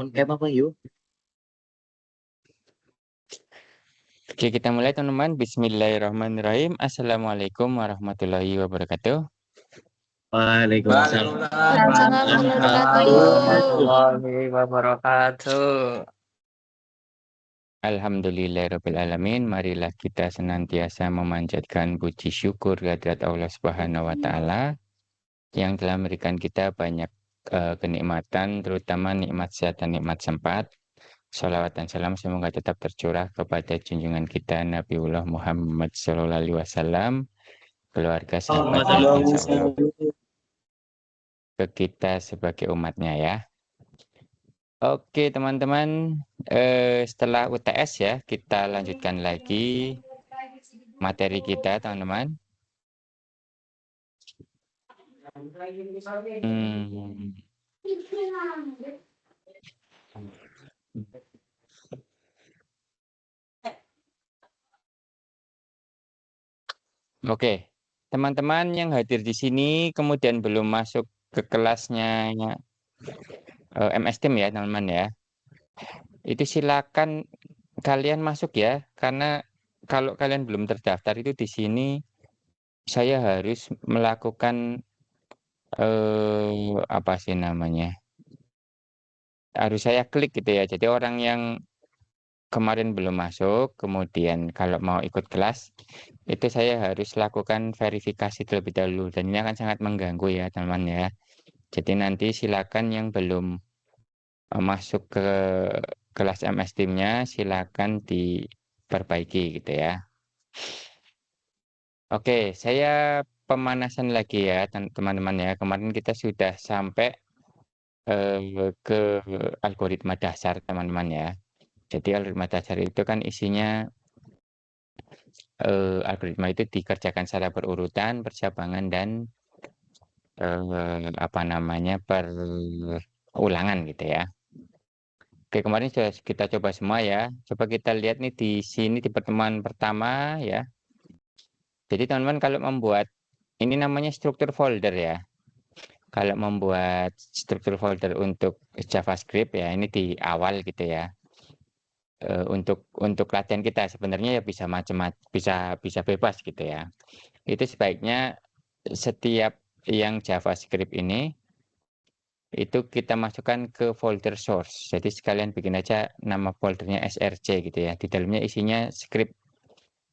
On cam apa yuk? Oke, kita mulai teman-teman. Bismillahirrahmanirrahim. Assalamualaikum warahmatullahi wabarakatuh. Waalaikumsalam warahmatullahi wabarakatuh. Alhamdulillahirrahmanirrahim. Marilah kita senantiasa memanjatkan puji syukur kehadirat Allah Subhanahu wa Ta'ala yang telah memberikan kita banyak kenikmatan, terutama nikmat sehat dan nikmat sempat. Salawat dan salam semoga tetap tercurah kepada junjungan kita Nabiullah Muhammad SAW, keluarga, sahabat, dan insya Allah ke kita sebagai umatnya ya. Oke teman-teman, setelah UTS ya, kita lanjutkan lagi materi kita teman-teman. Oke, teman-teman yang hadir di sini kemudian belum masuk ke kelasnya MS Team ya teman-teman ya. Itu silakan kalian masuk ya, karena kalau kalian belum terdaftar itu di sini saya harus melakukan apa sih namanya? Harus saya klik gitu ya. Jadi orang yang kemarin belum masuk, kemudian kalau mau ikut kelas, itu saya harus lakukan verifikasi terlebih dahulu. Dan ini akan sangat mengganggu ya teman-teman ya. Jadi nanti silakan yang belum masuk ke kelas MS Team-nya, silakan diperbaiki gitu ya. Oke, saya pemanasan lagi ya teman-teman ya. Kemarin kita sudah sampai ke algoritma dasar teman-teman ya. Jadi algoritma dasar itu kan isinya algoritma itu dikerjakan secara berurutan, bercabangan, dan apa namanya perulangan gitu ya. Oke, kemarin sudah kita coba semua ya. Coba kita lihat nih di sini di pertemuan pertama ya. Jadi teman-teman kalau membuat ini namanya struktur folder ya. Kalau membuat struktur folder untuk JavaScript ya, ini di awal gitu ya. Untuk latihan kita sebenarnya ya bisa macam-macam, bisa bebas gitu ya. Itu sebaiknya setiap yang JavaScript ini itu kita masukkan ke folder source. Jadi sekalian bikin aja nama foldernya src gitu ya. Di dalamnya isinya script.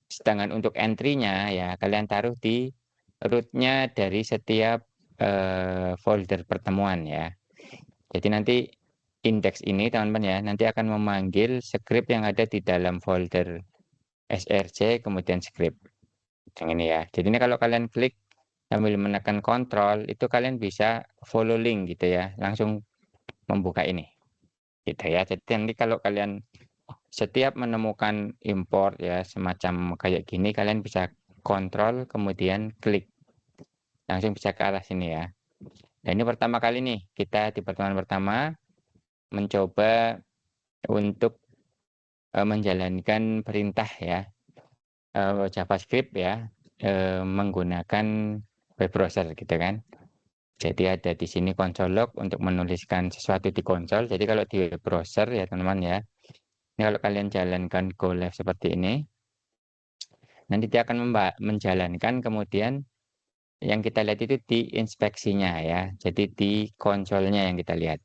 Sedangkan untuk entry-nya ya kalian taruh di root-nya dari setiap folder pertemuan ya. Jadi nanti indeks ini teman-teman ya nanti akan memanggil script yang ada di dalam folder src kemudian script. Yang ini ya. Jadi ini kalau kalian klik sambil menekan kontrol itu kalian bisa follow link gitu ya, langsung membuka ini gitu ya. Jadi nanti kalau kalian setiap menemukan import ya semacam kayak gini kalian bisa kontrol kemudian klik langsung bisa ke arah sini ya. Dan ini pertama kali nih kita di pertemuan pertama mencoba untuk menjalankan perintah ya JavaScript ya menggunakan web browser gitu kan. Jadi ada di sini console log untuk menuliskan sesuatu di konsol. Jadi kalau di web browser ya teman-teman ya, ini kalau kalian jalankan go live seperti ini, nanti dia akan menjalankan kemudian yang kita lihat itu di inspeksinya ya. Jadi di konsolnya yang kita lihat.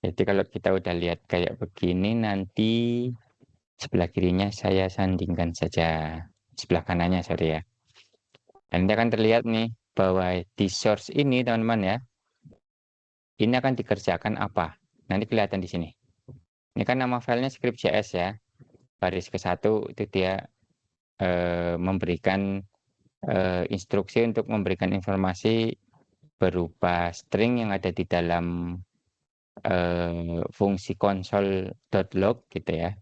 Jadi kalau kita udah lihat kayak begini nanti sebelah kirinya saya sandingkan saja. Sebelah kanannya sorry ya. Dan nanti akan terlihat nih bahwa di source ini teman-teman ya, ini akan dikerjakan apa? Nanti kelihatan di sini. Ini kan nama filenya script.js ya. Baris ke-1 itu dia memberikan instruksi untuk memberikan informasi berupa string yang ada di dalam fungsi console.log gitu ya.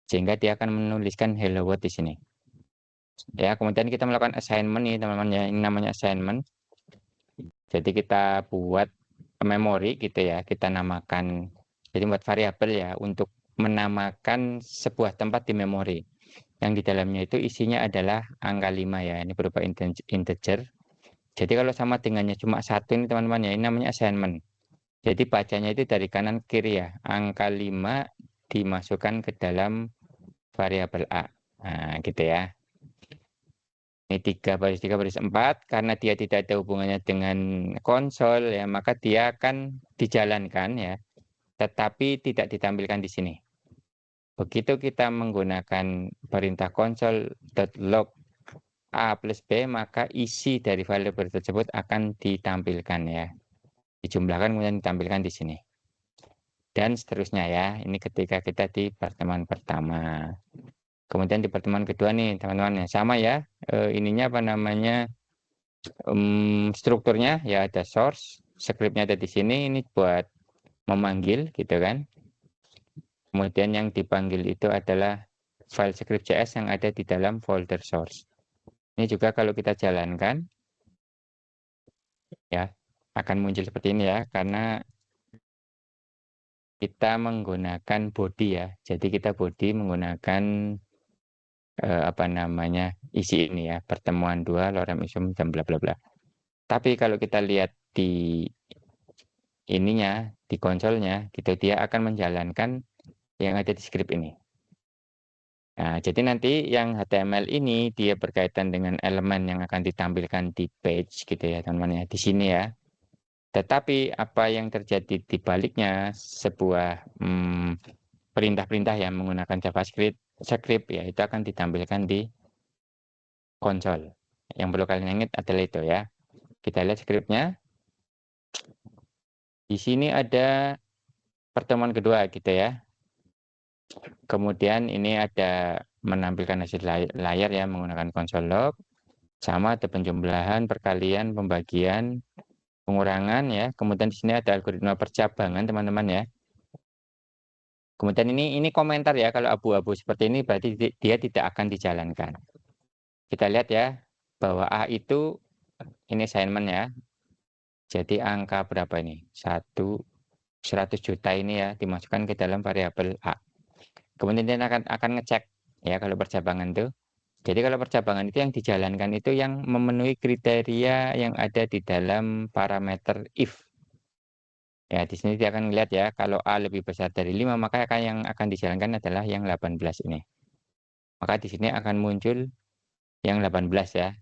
Sehingga dia akan menuliskan hello world di sini. Ya, kemudian kita melakukan assignment nih teman-teman ya. Ini namanya assignment. Jadi kita buat memori gitu ya. Kita namakan jadi buat variabel ya untuk menamakan sebuah tempat di memori. Yang di dalamnya itu isinya adalah angka 5 ya. Ini berupa integer. Jadi kalau sama dengannya cuma 1 ini teman-teman ya, ini namanya assignment. Jadi bacanya itu dari kanan ke kiri ya. Angka 5 dimasukkan ke dalam variabel A. Nah, gitu ya. Ini 3 baris 3 baris 4, karena dia tidak ada hubungannya dengan konsol ya, maka dia akan dijalankan ya, tetapi tidak ditampilkan di sini. Begitu kita menggunakan perintah console.log A plus B, maka isi dari variabel tersebut akan ditampilkan ya. Dijumlahkan kemudian ditampilkan di sini. Dan seterusnya ya, ini ketika kita di pertemuan pertama. Kemudian di pertemuan kedua nih teman-teman, sama ya, ininya apa namanya, strukturnya ya ada source, scriptnya ada di sini, ini buat memanggil gitu kan. Kemudian yang dipanggil itu adalah file script.js yang ada di dalam folder source. Ini juga kalau kita jalankan ya akan muncul seperti ini ya, karena kita menggunakan body ya. Jadi kita body menggunakan apa namanya, isi ini ya, pertemuan 2 lorem ipsum dan bla bla bla. Tapi kalau kita lihat di ininya, di konsolnya gitu, dia akan menjalankan yang ada di script ini. Nah, jadi nanti yang HTML ini dia berkaitan dengan elemen yang akan ditampilkan di page gitu ya teman-teman ya, di sini ya. Tetapi apa yang terjadi di baliknya, sebuah perintah-perintah yang menggunakan JavaScript ya, itu akan ditampilkan di konsol. Yang perlu kalian ingat adalah itu ya. Kita lihat scriptnya. Di sini ada pertemuan kedua gitu ya. Kemudian ini ada menampilkan hasil layar ya menggunakan console log. Sama ada penjumlahan, perkalian, pembagian, pengurangan ya. Kemudian di sini ada algoritma percabangan teman-teman ya. Kemudian ini komentar ya, kalau abu-abu seperti ini berarti dia tidak akan dijalankan. Kita lihat ya, bahwa A itu ini assignment ya. Jadi angka berapa ini? 100 juta ini ya dimasukkan ke dalam variabel A. Kemudian dia akan ngecek ya kalau percabangan itu. Jadi kalau percabangan itu yang dijalankan itu yang memenuhi kriteria yang ada di dalam parameter if. Ya, di sini dia akan melihat ya, kalau A lebih besar dari 5, maka yang akan dijalankan adalah yang 18 ini. Maka di sini akan muncul yang 18 ya.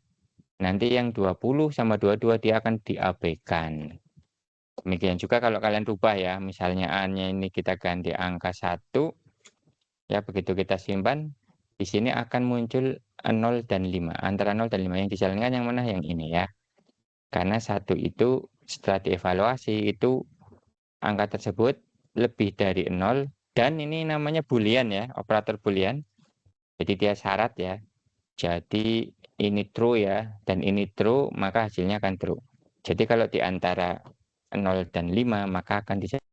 Nanti yang 20 sama 22 dia akan diabaikan. Demikian juga kalau kalian rubah ya, misalnya A-nya ini kita ganti angka 1, ya begitu kita simpan, di sini akan muncul 0 dan 5. Antara 0 dan 5 yang dijalankan yang mana? Yang ini ya. Karena 1 itu setelah dievaluasi itu angka tersebut lebih dari 0 dan ini namanya boolean ya, operator boolean. Jadi dia syarat ya. Jadi ini true ya dan ini true, maka hasilnya akan true. Jadi kalau di antara 0 dan 5 maka akan dijadikan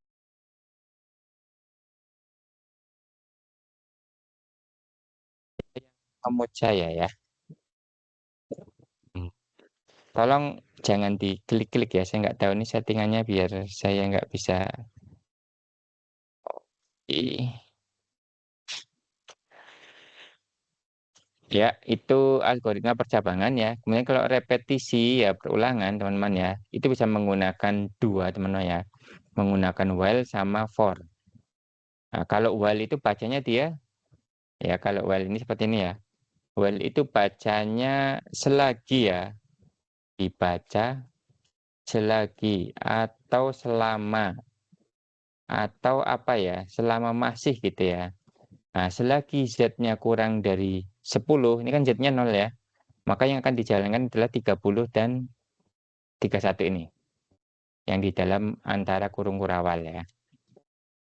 komut saya ya. Tolong jangan diklik-klik ya, saya nggak tahu ini settingannya biar saya nggak bisa. Ya, itu algoritma percabangan ya. Kemudian kalau repetisi ya perulangan teman-teman ya, itu bisa menggunakan dua teman-teman ya. Menggunakan while sama for. Nah, kalau while itu bacanya dia, ya kalau while ini seperti ini ya. While itu bacanya selagi ya, dibaca selagi atau selama atau apa ya, selama masih gitu ya. Nah, selagi Z-nya kurang dari 10, ini kan Z-nya 0 ya. Maka yang akan dijalankan adalah 30 dan 31 ini. Yang di dalam antara kurung kurawal ya.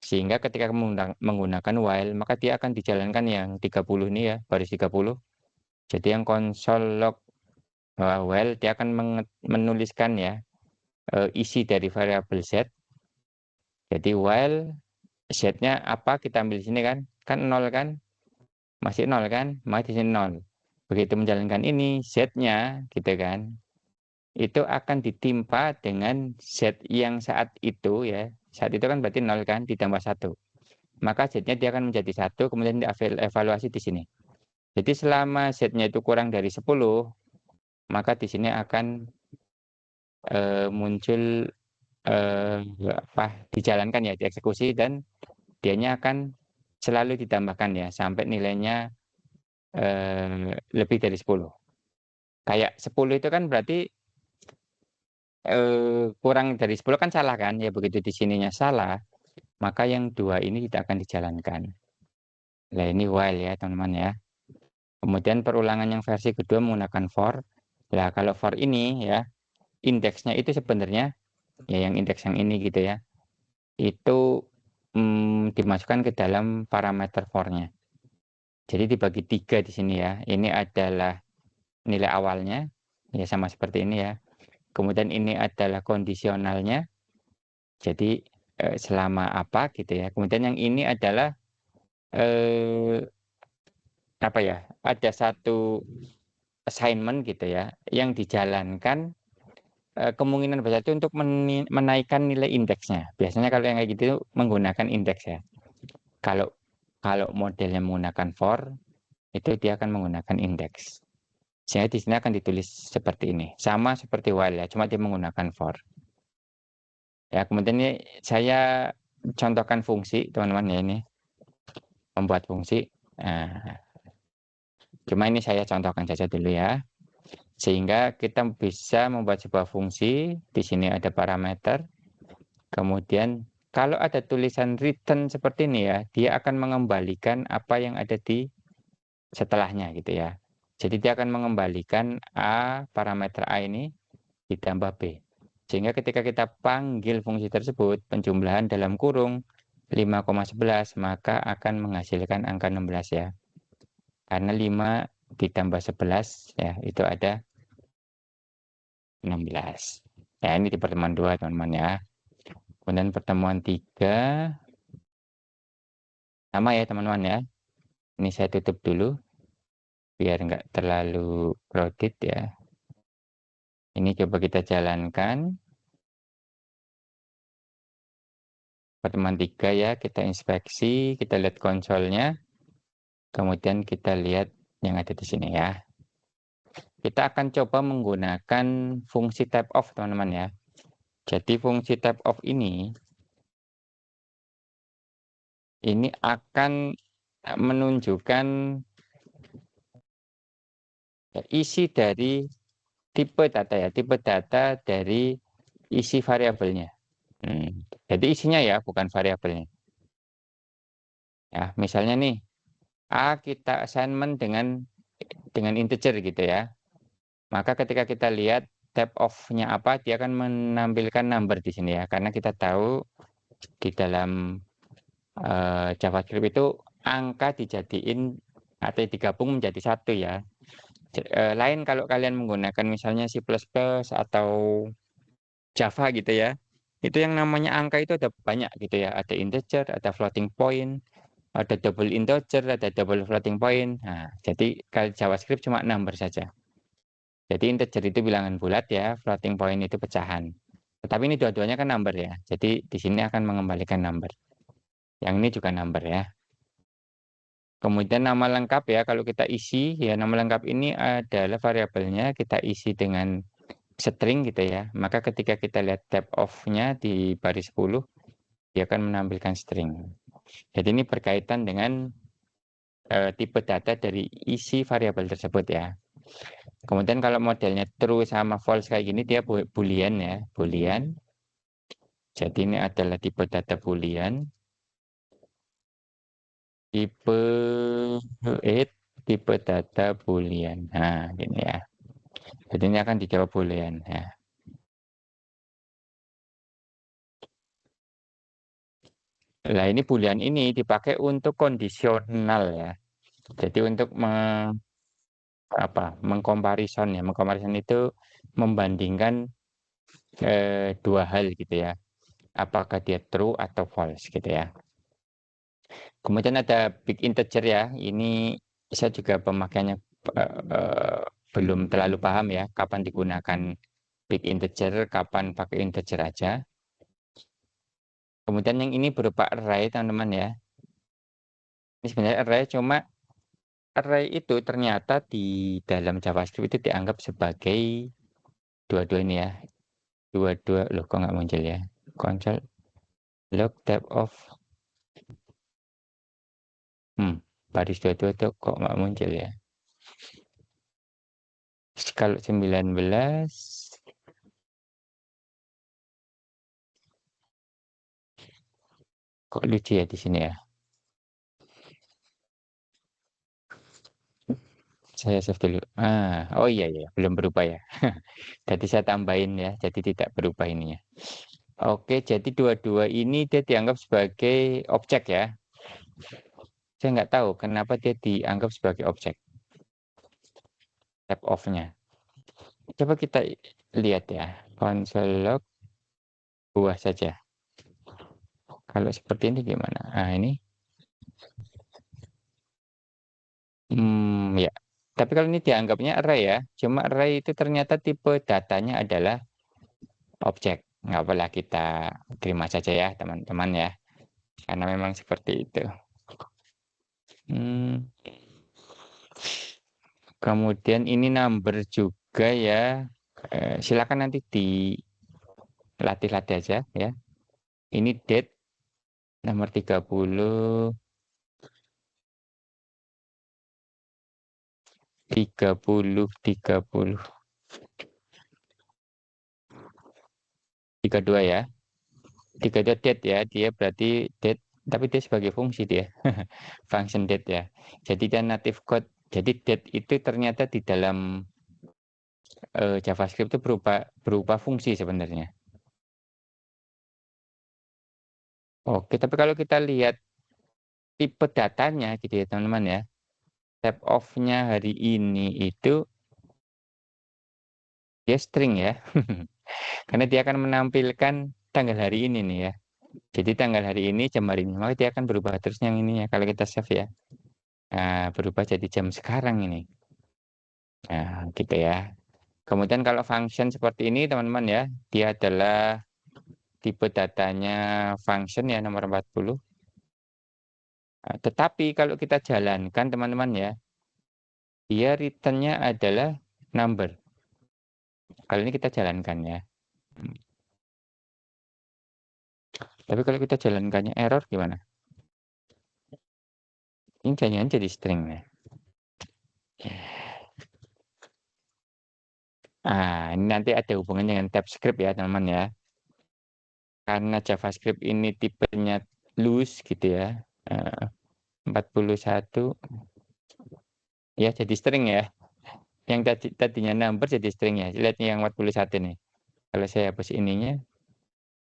Sehingga ketika menggunakan while, maka dia akan dijalankan yang 30 ini ya, baris 30. Jadi yang console log while, dia akan menuliskan ya, isi dari variabel Z. Jadi while Z-nya apa, kita ambil di sini kan. Kan 0 kan. Masih 0 kan, maka di sini 0. Begitu menjalankan ini, Z-nya gitu kan, itu akan ditimpa dengan Z yang saat itu ya. Saat itu kan berarti 0 kan, ditambah 1. Maka Z-nya dia akan menjadi 1, kemudian dievaluasi di sini. Jadi selama Z-nya itu kurang dari 10, maka di sini akan muncul dijalankan ya, dieksekusi dan dianya akan selalu ditambahkan ya sampai nilainya lebih dari 10. Kayak 10 itu kan berarti kurang dari 10 kan salah kan, ya begitu di sininya salah, maka yang 2 ini tidak akan dijalankan. Nah ini while ya teman-teman ya. Kemudian perulangan yang versi kedua menggunakan for. Nah kalau for ini ya, indeksnya itu sebenarnya ya yang indeks yang ini gitu ya, itu dimasukkan ke dalam parameter for-nya. Jadi dibagi 3 di sini ya. Ini adalah nilai awalnya, ya sama seperti ini ya. Kemudian ini adalah kondisionalnya, jadi selama apa gitu ya. Kemudian yang ini adalah apa ya, ada satu assignment gitu ya, yang dijalankan kemungkinan besar itu untuk menaikkan nilai indeksnya. Biasanya kalau yang kayak gitu menggunakan indeks ya. Kalau kalau modelnya menggunakan for, itu dia akan menggunakan indeks. Sehingga di sini akan ditulis seperti ini. Sama seperti while ya, cuma dia menggunakan for. Ya, kemudian ini saya contohkan fungsi, teman-teman ya ini. Membuat fungsi. Nah, cuma ini saya contohkan saja dulu ya. Sehingga kita bisa membuat sebuah fungsi. Di sini ada parameter. Kemudian kalau ada tulisan return seperti ini ya, dia akan mengembalikan apa yang ada di setelahnya gitu ya. Jadi dia akan mengembalikan A, parameter A ini ditambah B. Sehingga ketika kita panggil fungsi tersebut, penjumlahan dalam kurung 5,11 maka akan menghasilkan angka 16 ya. Karena 5 ditambah 11 ya, itu ada 16. Ya, ini di pertemuan 2 teman-teman ya. Kemudian pertemuan 3 sama ya teman-teman ya. Ini saya tutup dulu biar nggak terlalu crowded ya. Ini coba kita jalankan. Pertemuan 3 ya, kita inspeksi, kita lihat konsolnya. Kemudian kita lihat yang ada di sini ya. Kita akan coba menggunakan fungsi type of teman-teman ya. Jadi fungsi type of ini akan menunjukkan isi dari tipe data ya, tipe data dari isi variabelnya. Jadi isinya ya, bukan variabelnya. Ya, misalnya nih, A kita assignment dengan integer gitu ya. Maka ketika kita lihat type of-nya apa, dia akan menampilkan number di sini ya. Karena kita tahu di dalam JavaScript itu angka dijadiin atau digabung menjadi satu ya. Lain kalau kalian menggunakan misalnya C++ atau Java gitu ya. Itu yang namanya angka itu ada banyak gitu ya. Ada integer, ada floating point, ada double integer, ada double floating point. Nah, jadi kalau JavaScript cuma number saja. Jadi integer itu bilangan bulat ya, floating point itu pecahan. Tetapi ini dua-duanya kan number ya. Jadi di sini akan mengembalikan number. Yang ini juga number ya. Kemudian nama lengkap ya, kalau kita isi ya nama lengkap ini adalah variabelnya kita isi dengan string gitu ya. Maka ketika kita lihat type of-nya di baris 10, dia akan menampilkan string. Jadi ini berkaitan dengan tipe data dari isi variabel tersebut ya. Kemudian kalau modelnya true sama false kayak gini dia boolean ya, boolean. Jadi ini adalah tipe data boolean. Tipe data boolean. Nah, gini ya. Jadi ini akan dijawab boolean ya. Nah, ini boolean ini dipakai untuk kondisional ya. Jadi untuk mengkomparison ya. Mengkomparison itu membandingkan dua hal gitu ya. Apakah dia true atau false gitu ya. Kemudian ada big integer ya. Ini saya juga pemakaiannya belum terlalu paham ya. Kapan digunakan big integer, kapan pakai integer aja. Kemudian yang ini berupa array teman-teman ya. Ini sebenarnya array, cuma array itu ternyata di dalam JavaScript itu dianggap sebagai dua-dua ini ya. Dua-dua, loh kok nggak muncul ya. Console log tab off. Baris 22 tuh kok nggak muncul ya. Kalau 19 kok lucu ya di sini ya. Saya save dulu. Oh iya ya, belum berubah ya. Jadi saya tambahin ya, jadi tidak berubah ininya. Oke, jadi dua-dua ini dia dianggap sebagai objek ya. Saya nggak tahu kenapa dia dianggap sebagai objek tab off-nya. Coba kita lihat ya, console log buah saja. Kalau seperti ini gimana? Ini, ya. Tapi kalau ini dianggapnya array ya, cuma array itu ternyata tipe datanya adalah objek. Nggak apalah kita terima saja ya teman-teman ya, karena memang seperti itu. Hmm, Kemudian ini number juga ya. Silakan nanti dilatih-latih aja ya. Ini date nomor 30, 30, 32 ya. 32 date ya. Dia berarti date, tapi dia sebagai fungsi dia. Function date ya. Jadi dia native code. Jadi date itu ternyata di dalam JavaScript itu berupa fungsi sebenarnya. Oke, tapi kalau kita lihat tipe datanya gitu ya teman-teman ya. Tab off-nya hari ini itu dia string ya. Karena dia akan menampilkan tanggal hari ini nih ya. Jadi tanggal hari ini, jam hari ini, maka dia akan berubah terus yang ini ya. Kalau kita save ya. Berubah jadi jam sekarang ini. Nah, gitu ya. Kemudian kalau function seperti ini teman-teman ya, dia adalah tipe datanya function ya nomor 40. Tetapi kalau kita jalankan teman-teman ya, dia return-nya adalah number. Kali ini kita jalankan ya. Tapi kalau kita jalankannya error gimana? Ini jangan jadi string ya. Ini nanti ada hubungannya dengan TypeScript ya teman-teman ya. Karena JavaScript ini tipenya loose gitu ya. 41 ya jadi string ya. Yang tadinya number jadi string ya. Lihat yang 41 nih. Kalau saya hapus ininya,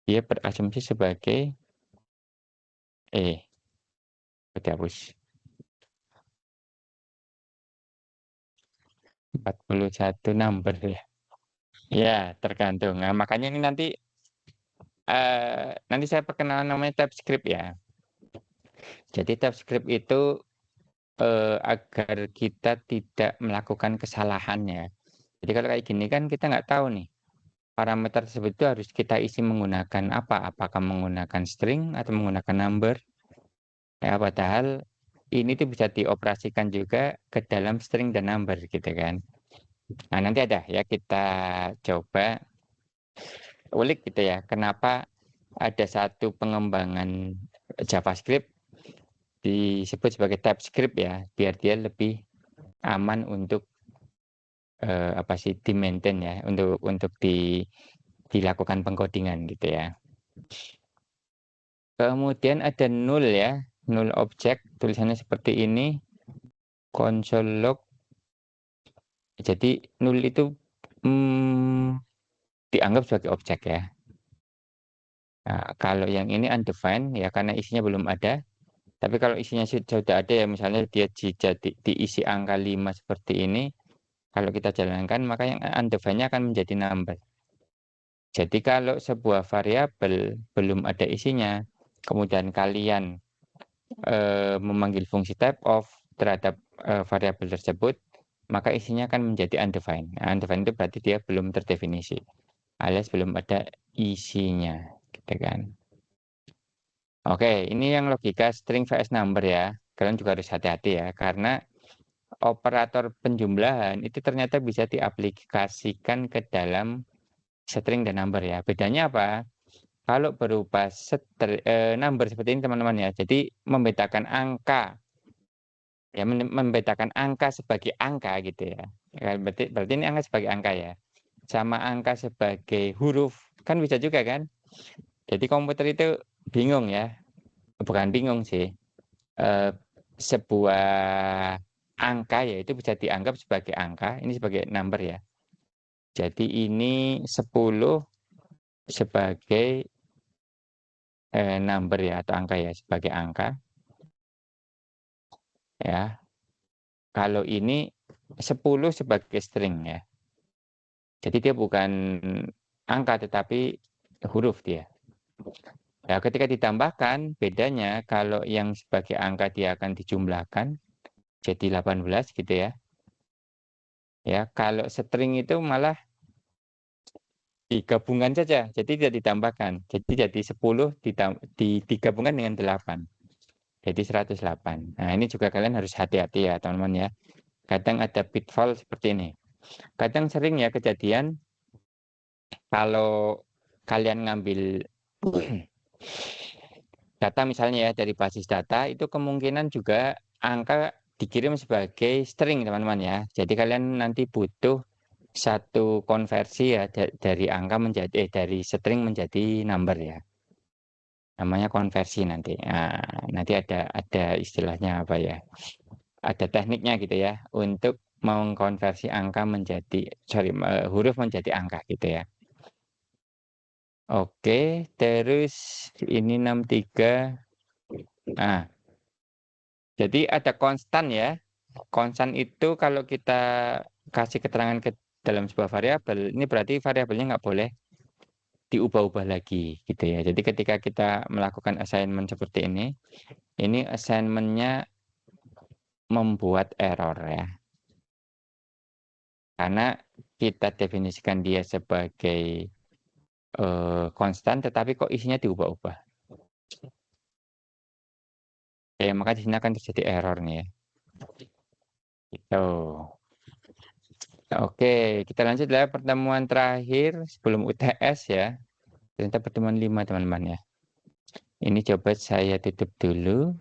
dia berasumsi sebagai dihapus. 41 number ya. Ya, tergantung. Makanya ini nanti saya perkenalan namanya TypeScript ya. Jadi TypeScript itu agar kita tidak melakukan kesalahan ya. Jadi kalau kayak gini kan kita nggak tahu nih, parameter tersebut itu harus kita isi menggunakan apa? Apakah menggunakan string atau menggunakan number? Ya, padahal ini tuh bisa dioperasikan juga ke dalam string dan number gitu kan. Nah, nanti ada ya kita coba ulik gitu ya, kenapa ada satu pengembangan JavaScript disebut sebagai TypeScript ya, biar dia lebih aman untuk di-maintain ya, untuk dilakukan pengkodingan gitu ya. Kemudian ada null ya, null object, tulisannya seperti ini, console log. Jadi null itu dianggap sebagai objek ya. Kalau yang ini undefined ya karena isinya belum ada. Tapi kalau isinya sudah ada ya, misalnya dia diisi angka 5 seperti ini, kalau kita jalankan maka yang undefined-nya akan menjadi number. Jadi kalau sebuah variabel belum ada isinya, kemudian kalian memanggil fungsi typeof terhadap variabel tersebut, maka isinya akan menjadi undefined. Undefined itu berarti dia belum terdefinisi, alias belum ada isinya, gitu kan. Oke, ini yang logika string vs number ya. Kalian juga harus hati-hati ya, karena operator penjumlahan itu ternyata bisa diaplikasikan ke dalam string dan number ya. Bedanya apa? Kalau berupa number seperti ini teman-teman ya. Jadi membedakan angka ya, membedakan angka sebagai angka gitu ya. Berarti ini angka sebagai angka ya. Sama angka sebagai huruf kan bisa juga kan? Jadi komputer itu bingung ya. Bukan bingung sih. Eh, sebuah angka ya itu bisa dianggap sebagai angka, ini sebagai number ya. Jadi ini 10 sebagai number ya atau angka ya, sebagai angka ya. Kalau ini 10 sebagai string ya. Jadi dia bukan angka tetapi huruf dia. Ya, ketika ditambahkan bedanya kalau yang sebagai angka dia akan dijumlahkan jadi 18 gitu ya. Ya, kalau string itu malah digabungkan saja, jadi tidak ditambahkan. Jadi 10 digabungkan dengan 8. Jadi 108. Nah, ini juga kalian harus hati-hati ya, teman-teman ya. Kadang ada pitfall seperti ini. Kadang sering ya kejadian kalau kalian ngambil data misalnya ya dari basis data itu kemungkinan juga angka dikirim sebagai string teman-teman ya. Jadi kalian nanti butuh satu konversi ya dari angka menjadi dari string menjadi number ya. Namanya konversi nanti. Nah, nanti ada istilahnya apa ya? Ada tekniknya gitu ya untuk mengkonversi angka menjadi huruf menjadi angka gitu ya. Oke, terus ini 63. Nah, jadi ada konstan ya. Konstan itu kalau kita kasih keterangan ke dalam sebuah variabel, ini berarti variabelnya nggak boleh diubah-ubah lagi gitu ya. Jadi ketika kita melakukan assignment seperti ini assignmentnya membuat error ya. Karena kita definisikan dia sebagai konstan, tetapi kok isinya diubah-ubah. Ya, maka di sini akan terjadi error nih ya. Gitu. Oke, kita lanjut ya pertemuan terakhir sebelum UTS ya. Ternyata pertemuan 5 teman-teman ya. Ini coba saya tutup dulu.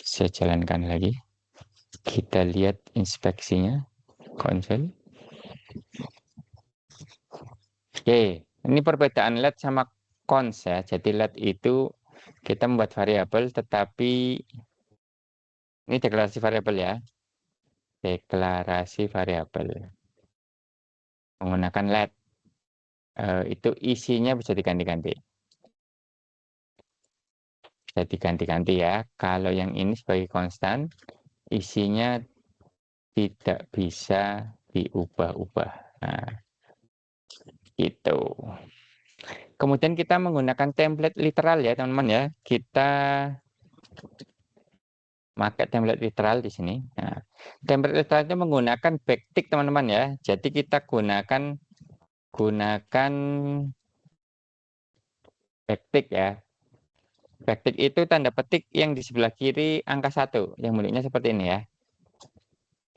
Saya jalankan lagi. Kita lihat inspeksinya, konsol. Oke, ini perbedaan let sama cons ya. Jadi let itu kita membuat variabel, tetapi ini deklarasi variabel ya. Deklarasi variabel menggunakan let. Itu isinya bisa diganti-ganti. Bisa diganti-ganti ya. Kalau yang ini sebagai konstan, isinya tidak bisa diubah-ubah. Nah, gitu. Kemudian kita menggunakan template literal ya, teman-teman ya. Kita pakai template literal di sini. Nah, template literal itu menggunakan backtick, teman-teman ya. Jadi kita gunakan backtick ya. Backtick itu tanda petik yang di sebelah kiri angka 1, yang bentuknya seperti ini ya.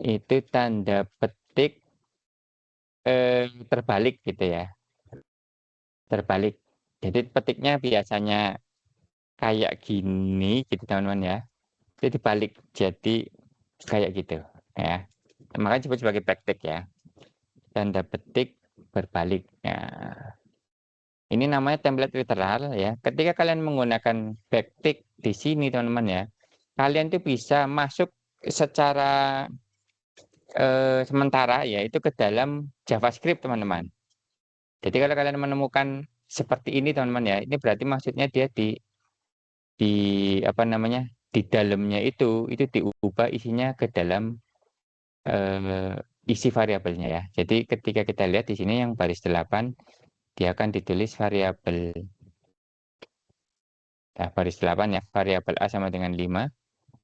Itu tanda petik terbalik gitu ya. Terbalik. Jadi petiknya biasanya kayak gini gitu teman-teman ya. Itu dibalik jadi kayak gitu ya. Makanya disebut sebagai backtick ya. Tanda petik berbalik. Ya. Ini namanya template literal ya. Ketika kalian menggunakan backtick di sini teman-teman ya, kalian tuh bisa masuk secara sementara ya itu ke dalam JavaScript teman-teman. Jadi kalau kalian menemukan seperti ini teman-teman ya, ini berarti maksudnya dia di apa namanya di dalamnya itu diubah isinya ke dalam isi variabelnya ya. Jadi ketika kita lihat di sini yang baris 8 dia akan ditulis variabel baris 8 ya, variabel A sama dengan 5.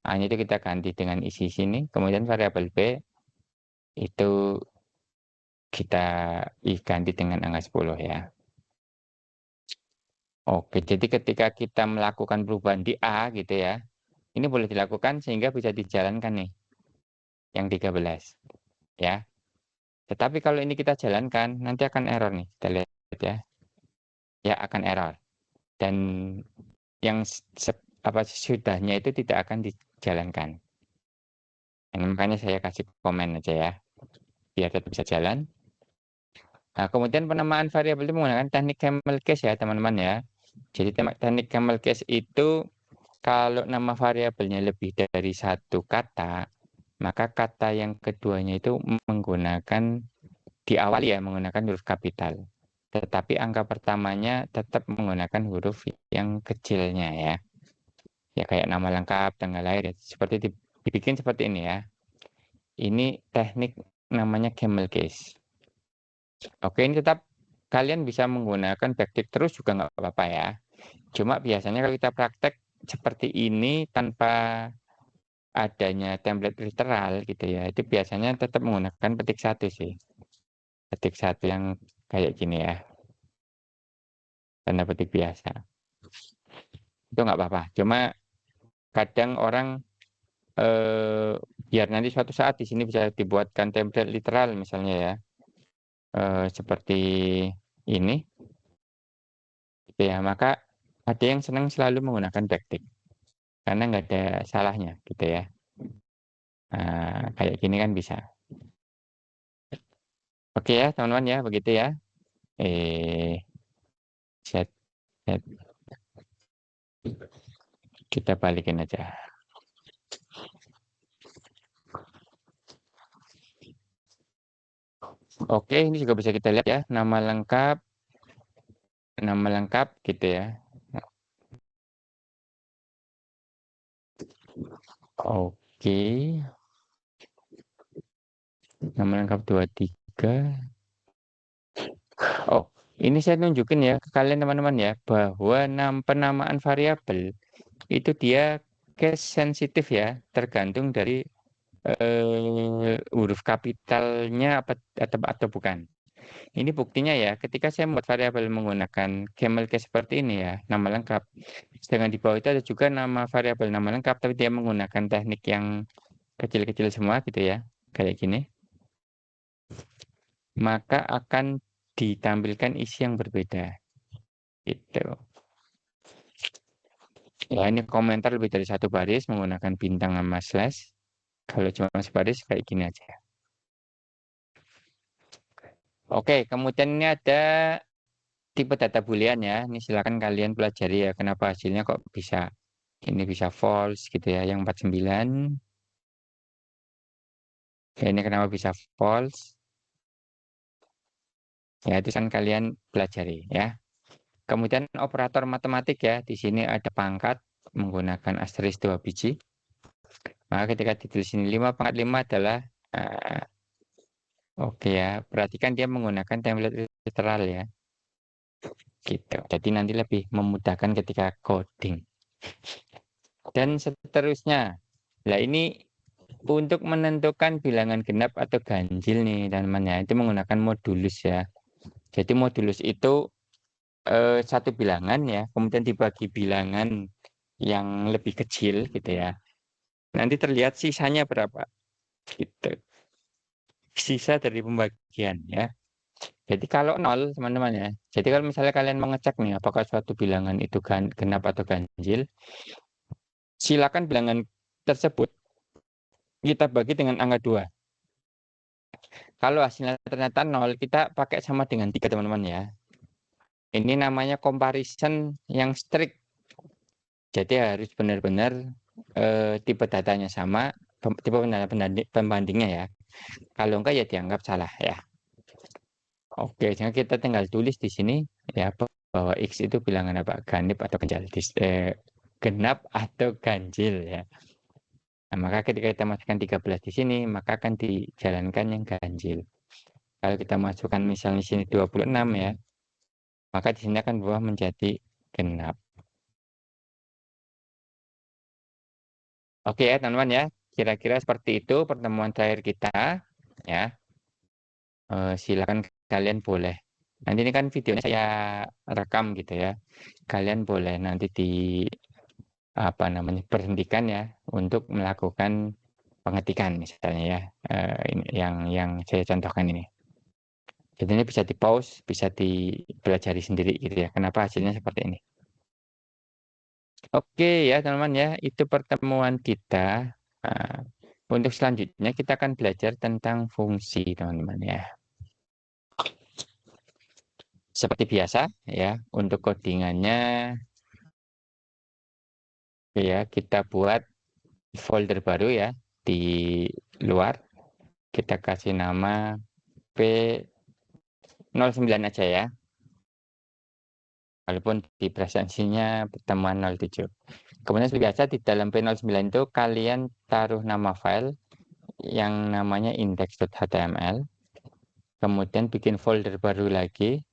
A-nya itu kita ganti dengan isi sini, kemudian variabel B itu kita ganti dengan angka 10 ya. Oke, jadi ketika kita melakukan perubahan di A gitu ya, ini boleh dilakukan sehingga bisa dijalankan nih. yang 13 ya. Tetapi kalau ini kita jalankan nanti akan error nih, kita lihat ya. Ya akan error. Dan yang sesudahnya itu tidak akan dijalankan. Nah, makanya saya kasih komen aja ya, biar tetap bisa jalan. Nah, kemudian penamaan variabel itu menggunakan teknik camel case ya, teman-teman ya. Jadi teknik camel case itu kalau nama variabelnya lebih dari satu kata, maka kata yang keduanya itu menggunakan diawali ya menggunakan huruf kapital. Tetapi angka pertamanya tetap menggunakan huruf yang kecilnya ya. Ya kayak nama lengkap, tanggal lahir ya. Seperti dibikin seperti ini ya. Ini teknik namanya camel case. Oke, ini tetap kalian bisa menggunakan backtick terus juga nggak apa-apa ya. Cuma biasanya kalau kita praktek seperti ini tanpa adanya template literal gitu ya, itu biasanya tetap menggunakan petik satu sih. Petik satu yang kayak gini ya, tanda petik biasa. Itu nggak apa-apa. Cuma kadang orang biar nanti suatu saat di sini bisa dibuatkan template literal misalnya ya, seperti ini, gitu ya. Maka ada yang senang selalu menggunakan backtick karena nggak ada salahnya gitu ya. Nah, kayak gini kan bisa. Oke ya teman-teman ya, begitu ya. Set, set. Kita balikin aja. Oke, ini juga bisa kita lihat ya, nama lengkap gitu ya. Oke, nama lengkap 23. Oh, ini saya nunjukin ya ke kalian teman-teman ya, bahwa penamaan variabel itu dia case sensitif ya, tergantung dari huruf kapitalnya apa atau bukan. Ini buktinya ya, ketika saya membuat variabel menggunakan camel case seperti ini ya, nama lengkap. Sedangkan di bawah itu ada juga nama variabel nama lengkap, tapi dia menggunakan teknik yang kecil-kecil semua gitu ya, kayak gini. Maka akan ditampilkan isi yang berbeda. Gitu. Ya, ini komentar lebih dari satu baris menggunakan bintang sama slash. Kalau cuma sebaris kayak gini aja. Oke, kemudian ini ada tipe data boolean ya. Ini silakan kalian pelajari ya kenapa hasilnya kok bisa ini bisa false gitu ya. Yang 49. Ya, ini kenapa bisa false? Ya, itu kan kalian pelajari ya. Kemudian operator matematik ya. Di sini ada pangkat menggunakan asterisk 2 biji. Maka ketika ditulis ini 5 pangkat 5 adalah oke ya. Perhatikan dia menggunakan template literal ya. Gitu. Jadi nanti lebih memudahkan ketika coding. Dan seterusnya. Nah ini untuk menentukan bilangan genap atau ganjil nih teman-teman ya. Itu menggunakan modulus ya. Jadi modulus itu satu bilangan ya. Kemudian dibagi bilangan yang lebih kecil gitu ya. Nanti terlihat sisanya berapa. Gitu. Sisa dari pembagian ya. Jadi kalau nol teman-teman ya. Jadi kalau misalnya kalian mengecek nih apakah suatu bilangan itu genap atau ganjil, silakan bilangan tersebut kita bagi dengan angka 2. Kalau hasilnya ternyata nol, kita pakai sama dengan 3 teman-teman ya. Ini namanya comparison yang strict. Jadi harus benar-benar tipe datanya sama, tipe pembandingnya ya. Kalau enggak ya dianggap salah ya. Oke, jadi kita tinggal tulis di sini ya bahwa X itu bilangan apa? Ganjil atau ganjil. Genap atau ganjil ya. Nah, maka ketika kita masukkan 13 di sini, maka akan dijalankan yang ganjil. Kalau kita masukkan misalnya di sini 26 ya, maka di sini akan berubah menjadi genap. Oke ya teman-teman ya, kira-kira seperti itu pertemuan terakhir kita ya. Silakan kalian boleh. Nanti ini kan videonya saya rekam gitu ya. Kalian boleh nanti di apa namanya berhentikan ya untuk melakukan pengetikan misalnya ya, ini yang saya contohkan ini. Jadi ini bisa di-pause, bisa dipelajari sendiri gitu ya, kenapa hasilnya seperti ini. Oke ya teman-teman ya, itu pertemuan kita. Nah, untuk selanjutnya kita akan belajar tentang fungsi teman-teman ya. Seperti biasa ya, untuk codingannya ya kita buat folder baru ya di luar. Kita kasih nama P09 aja ya. Walaupun di presensinya pertemuan 07. Kemudian seperti biasa di dalam P09 itu kalian taruh nama file yang namanya index.html. Kemudian bikin folder baru lagi.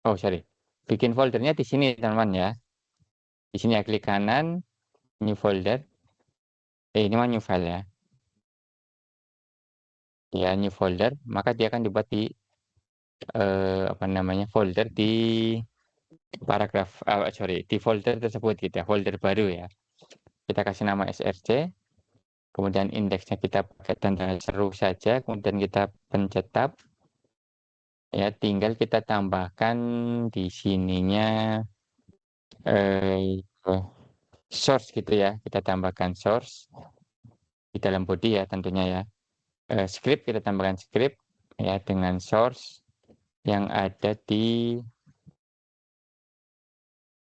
Oh, sorry. Bikin foldernya di sini, teman-teman ya. Di sini ya, klik kanan, new folder. Ini mah new file ya. Ya, new folder. Maka dia akan dibuat di apa namanya folder di paragraf, sorry, di folder tersebut gitu ya, folder baru ya. Kita kasih nama src. Kemudian indeksnya kita pakai tanda seru saja. Kemudian kita pencet tab. Ya, tinggal kita tambahkan di sininya eh, source gitu ya. Kita tambahkan source di dalam body ya tentunya ya. Script kita tambahkan script ya dengan source yang ada di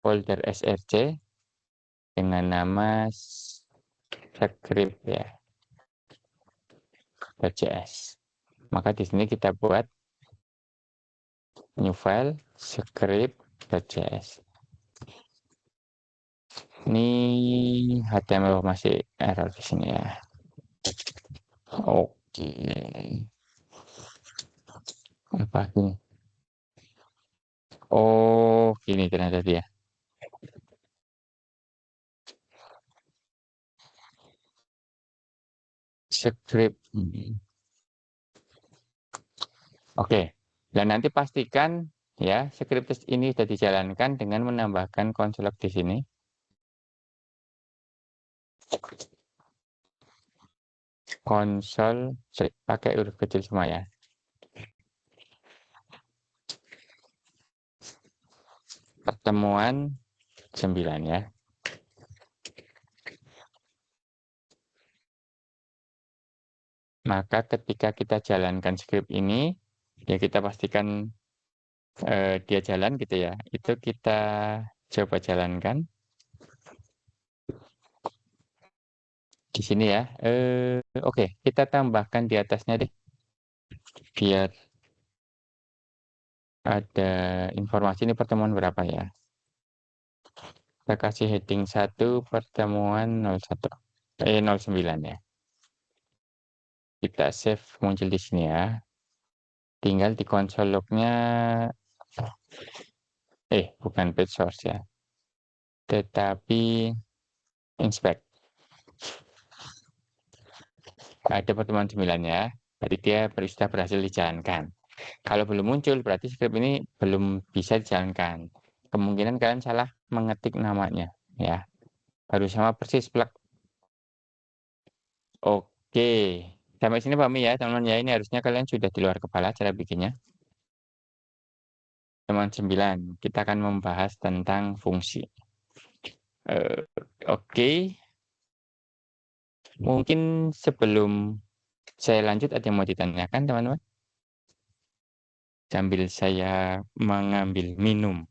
folder src dengan nama script ya .js. Maka di sini kita buat new file script.js. Ini HTML masih error di sini ya. Oke. Apa ini? Oh, gini ternyata dia. Script. Oke. Dan nanti pastikan ya script ini sudah dijalankan dengan menambahkan konsolog di sini. Konsol pakai huruf kecil semua ya. Pertemuan 9 ya. Maka ketika kita jalankan script ini, ya kita pastikan dia jalan gitu ya. Itu kita coba jalankan di sini ya. Oke, kita tambahkan di atasnya deh, biar ada informasi ini pertemuan berapa ya. Kita kasih heading 1 pertemuan 01. 09 ya. Kita save muncul di sini ya. Tinggal di konsol lognya, bukan page source ya. Tetapi inspect. Ada pertemuan 9 ya. Berarti dia sudah berhasil dijalankan. Kalau belum muncul, berarti script ini belum bisa dijalankan. Kemungkinan kalian salah mengetik namanya, ya. Baru sama persis plug. Oke, sampai sini pahami ya, teman-teman ya. Ini harusnya kalian sudah di luar kepala cara bikinnya. Teman 9, kita akan membahas tentang fungsi. Oke, mungkin sebelum saya lanjut ada yang mau ditanyakan, teman-teman? Sambil saya mengambil minum.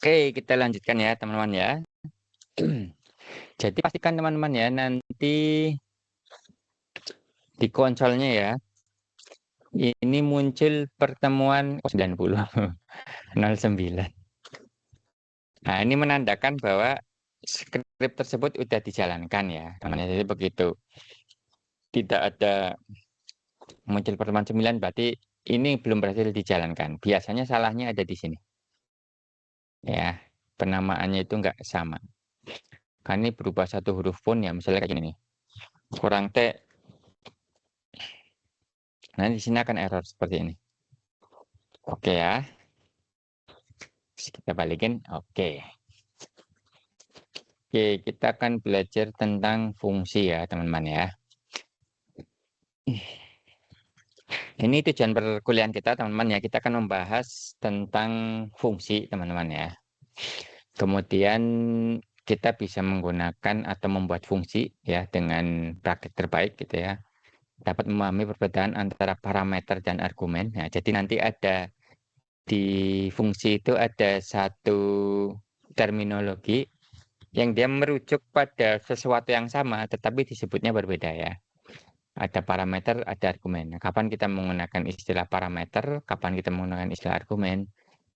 Oke, kita lanjutkan ya teman-teman ya. Jadi pastikan teman-teman ya nanti di konsolnya ya, ini muncul pertemuan 90 09. Nah, ini menandakan bahwa skrip tersebut udah dijalankan ya, teman-teman. Jadi begitu tidak ada muncul pertemuan 9 berarti ini belum berhasil dijalankan. Biasanya salahnya ada di sini. Ya, penamaannya itu enggak sama. Kan ini berubah satu huruf pun ya, misalnya kayak gini nih. Kurang T. Nah, di sini akan error seperti ini. Oke ya. Terus kita balikin. Oke. Oke, kita akan belajar tentang fungsi ya, teman-teman ya. Ini tujuan perkuliahan kita, teman-teman ya. Kita akan membahas tentang fungsi, teman-teman ya. Kemudian kita bisa menggunakan atau membuat fungsi ya dengan praktik terbaik gitu ya. Dapat memahami perbedaan antara parameter dan argumen. Nah, jadi nanti ada di fungsi itu ada satu terminologi yang dia merujuk pada sesuatu yang sama tetapi disebutnya berbeda ya. Ada parameter, ada argumen. Nah, kapan kita menggunakan istilah parameter, kapan kita menggunakan istilah argumen,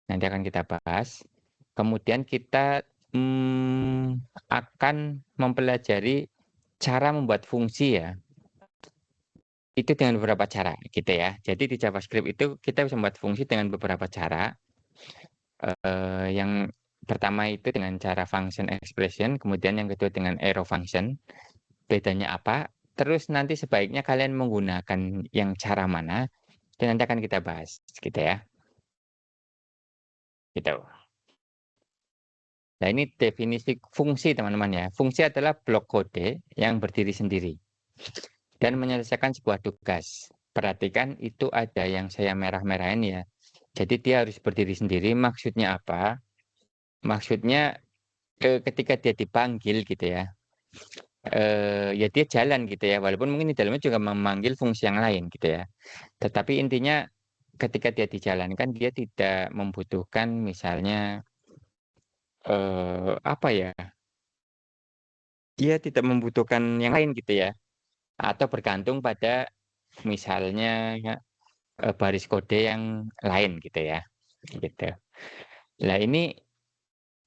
nanti akan kita bahas. Kemudian kita akan mempelajari cara membuat fungsi ya. Itu dengan beberapa cara gitu ya. Jadi di JavaScript itu kita bisa membuat fungsi dengan beberapa cara. Yang pertama itu dengan cara function expression, kemudian yang kedua dengan arrow function. Bedanya apa? Terus nanti sebaiknya kalian menggunakan yang cara mana? Dan nanti akan kita bahas gitu ya. Gitu. Nah, ini definisi fungsi teman-teman ya. Fungsi adalah blok kode yang berdiri sendiri dan menyelesaikan sebuah tugas. Perhatikan itu ada yang saya merah-merahin ya. Jadi dia harus berdiri sendiri. Maksudnya apa? Maksudnya ketika dia dipanggil gitu ya. Ya dia jalan gitu ya. Walaupun mungkin di dalamnya juga memanggil fungsi yang lain gitu ya. Tetapi intinya ketika dia dijalankan dia tidak membutuhkan misalnya apa ya? Dia tidak membutuhkan yang lain gitu ya. Atau bergantung pada misalnya baris kode yang lain gitu ya. Gitu. Nah, ini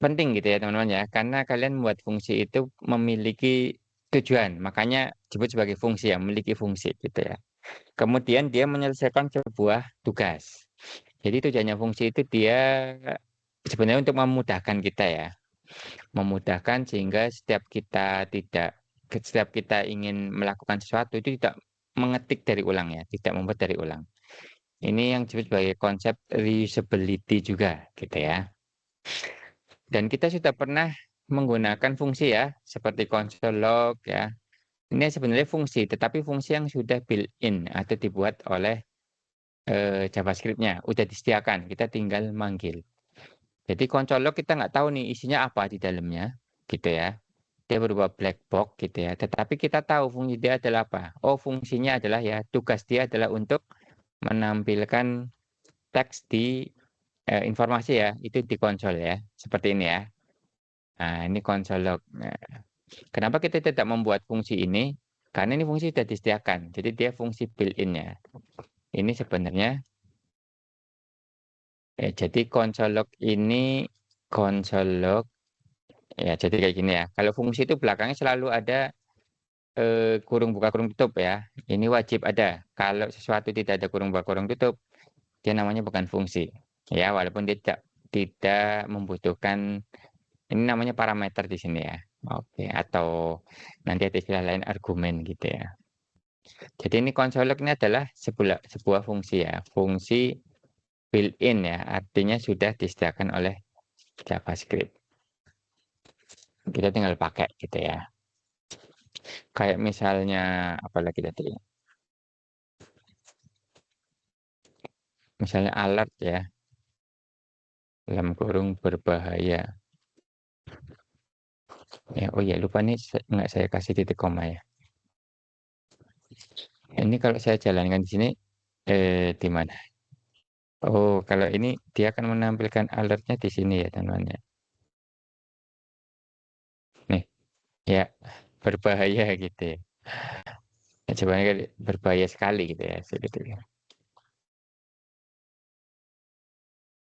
penting gitu ya teman-teman ya, karena kalian membuat fungsi itu memiliki tujuan, makanya disebut sebagai fungsi ya, memiliki fungsi gitu ya. Kemudian dia menyelesaikan sebuah tugas. Jadi tujuannya fungsi itu dia sebenarnya untuk memudahkan kita ya, memudahkan sehingga setiap kita ingin melakukan sesuatu itu tidak mengetik dari ulang ya, tidak membuat dari ulang. Ini yang disebut sebagai konsep reusability juga gitu ya. Dan kita sudah pernah menggunakan fungsi ya, seperti console log ya. Ini sebenarnya fungsi, tetapi fungsi yang sudah built-in atau dibuat oleh JavaScript-nya, udah disediakan, kita tinggal manggil. Jadi console log kita nggak tahu nih isinya apa di dalamnya, gitu ya. Dia berupa black box gitu ya. Tetapi kita tahu fungsi dia adalah apa. Oh, fungsinya adalah ya, tugas dia adalah untuk menampilkan teks di informasi ya, itu di konsol ya, seperti ini ya. Nah, ini konsol log. Nah, kenapa kita tidak membuat fungsi ini? Karena ini fungsi sudah disediakan. Jadi dia fungsi built-in ya. Ini sebenarnya jadi konsol log ini konsol log ya jadi kayak gini ya. Kalau fungsi itu belakangnya selalu ada kurung buka kurung tutup ya. Ini wajib ada. Kalau sesuatu tidak ada kurung buka kurung tutup, dia namanya bukan fungsi. Ya, walaupun dia tidak membutuhkan ini namanya parameter di sini ya. Oke, atau nanti ada istilah lain argumen gitu ya. Jadi ini console log ini adalah sebuah fungsi ya, fungsi built-in ya, artinya sudah disediakan oleh JavaScript. Kita tinggal pakai gitu ya. Kayak misalnya apalagi tadi? Misalnya alert ya, dalam kurung berbahaya. Ya, oh ya lupa nih nggak saya kasih titik koma ya. Ini kalau saya jalankan di sini di mana? Oh, kalau ini dia akan menampilkan alertnya di sini ya teman-teman ya. Ya, berbahaya gitu ya. Sebenarnya kan berbahaya sekali gitu ya, segitu ya.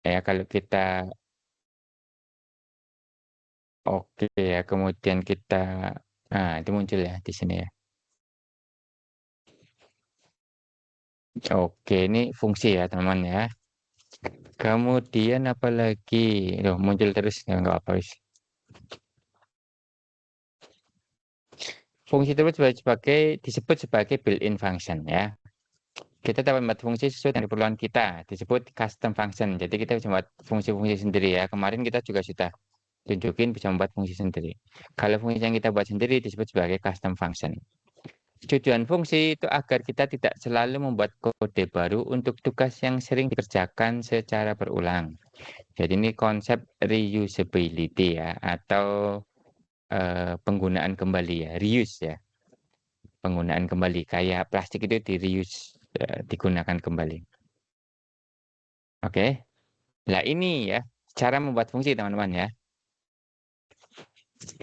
Ya, kalau kita oke ya, kemudian kita nah itu muncul ya di sini ya. Oke, ini fungsi ya teman-teman ya. Kemudian apalagi, loh muncul terus ya nggak apa wis. Fungsi tersebut disebut sebagai built-in function ya. Kita dapat membuat fungsi sesuai dengan keperluan kita, disebut custom function. Jadi kita bisa membuat fungsi-fungsi sendiri ya. Kemarin kita juga sudah tunjukin bisa membuat fungsi sendiri. Kalau fungsi yang kita buat sendiri disebut sebagai custom function. Tujuan fungsi itu agar kita tidak selalu membuat kode baru untuk tugas yang sering dikerjakan secara berulang. Jadi ini konsep reusability ya, atau penggunaan kembali ya, reuse ya, penggunaan kembali. Kayak plastik itu di-reuse, digunakan kembali. Oke, nah ini ya cara membuat fungsi teman-teman ya.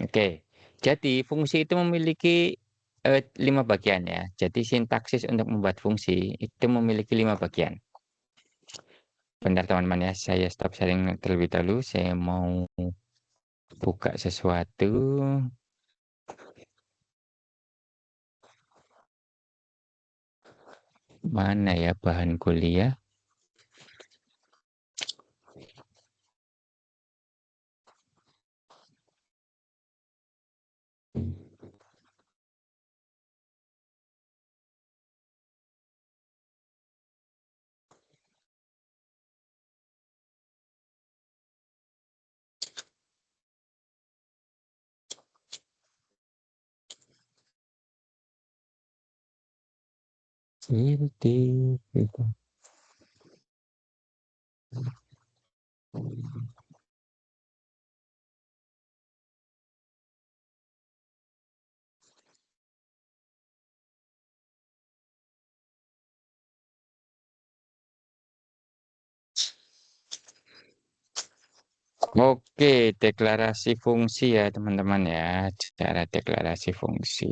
Oke, jadi fungsi itu memiliki 5 bagian ya. Jadi sintaksis untuk membuat fungsi itu memiliki 5 bagian. Bentar teman-teman ya, saya stop sharing terlebih dahulu. Saya mau buka sesuatu. Mana ya bahan kuliah? Seperti itu. Oke, deklarasi fungsi ya teman-teman ya. Cara deklarasi fungsi.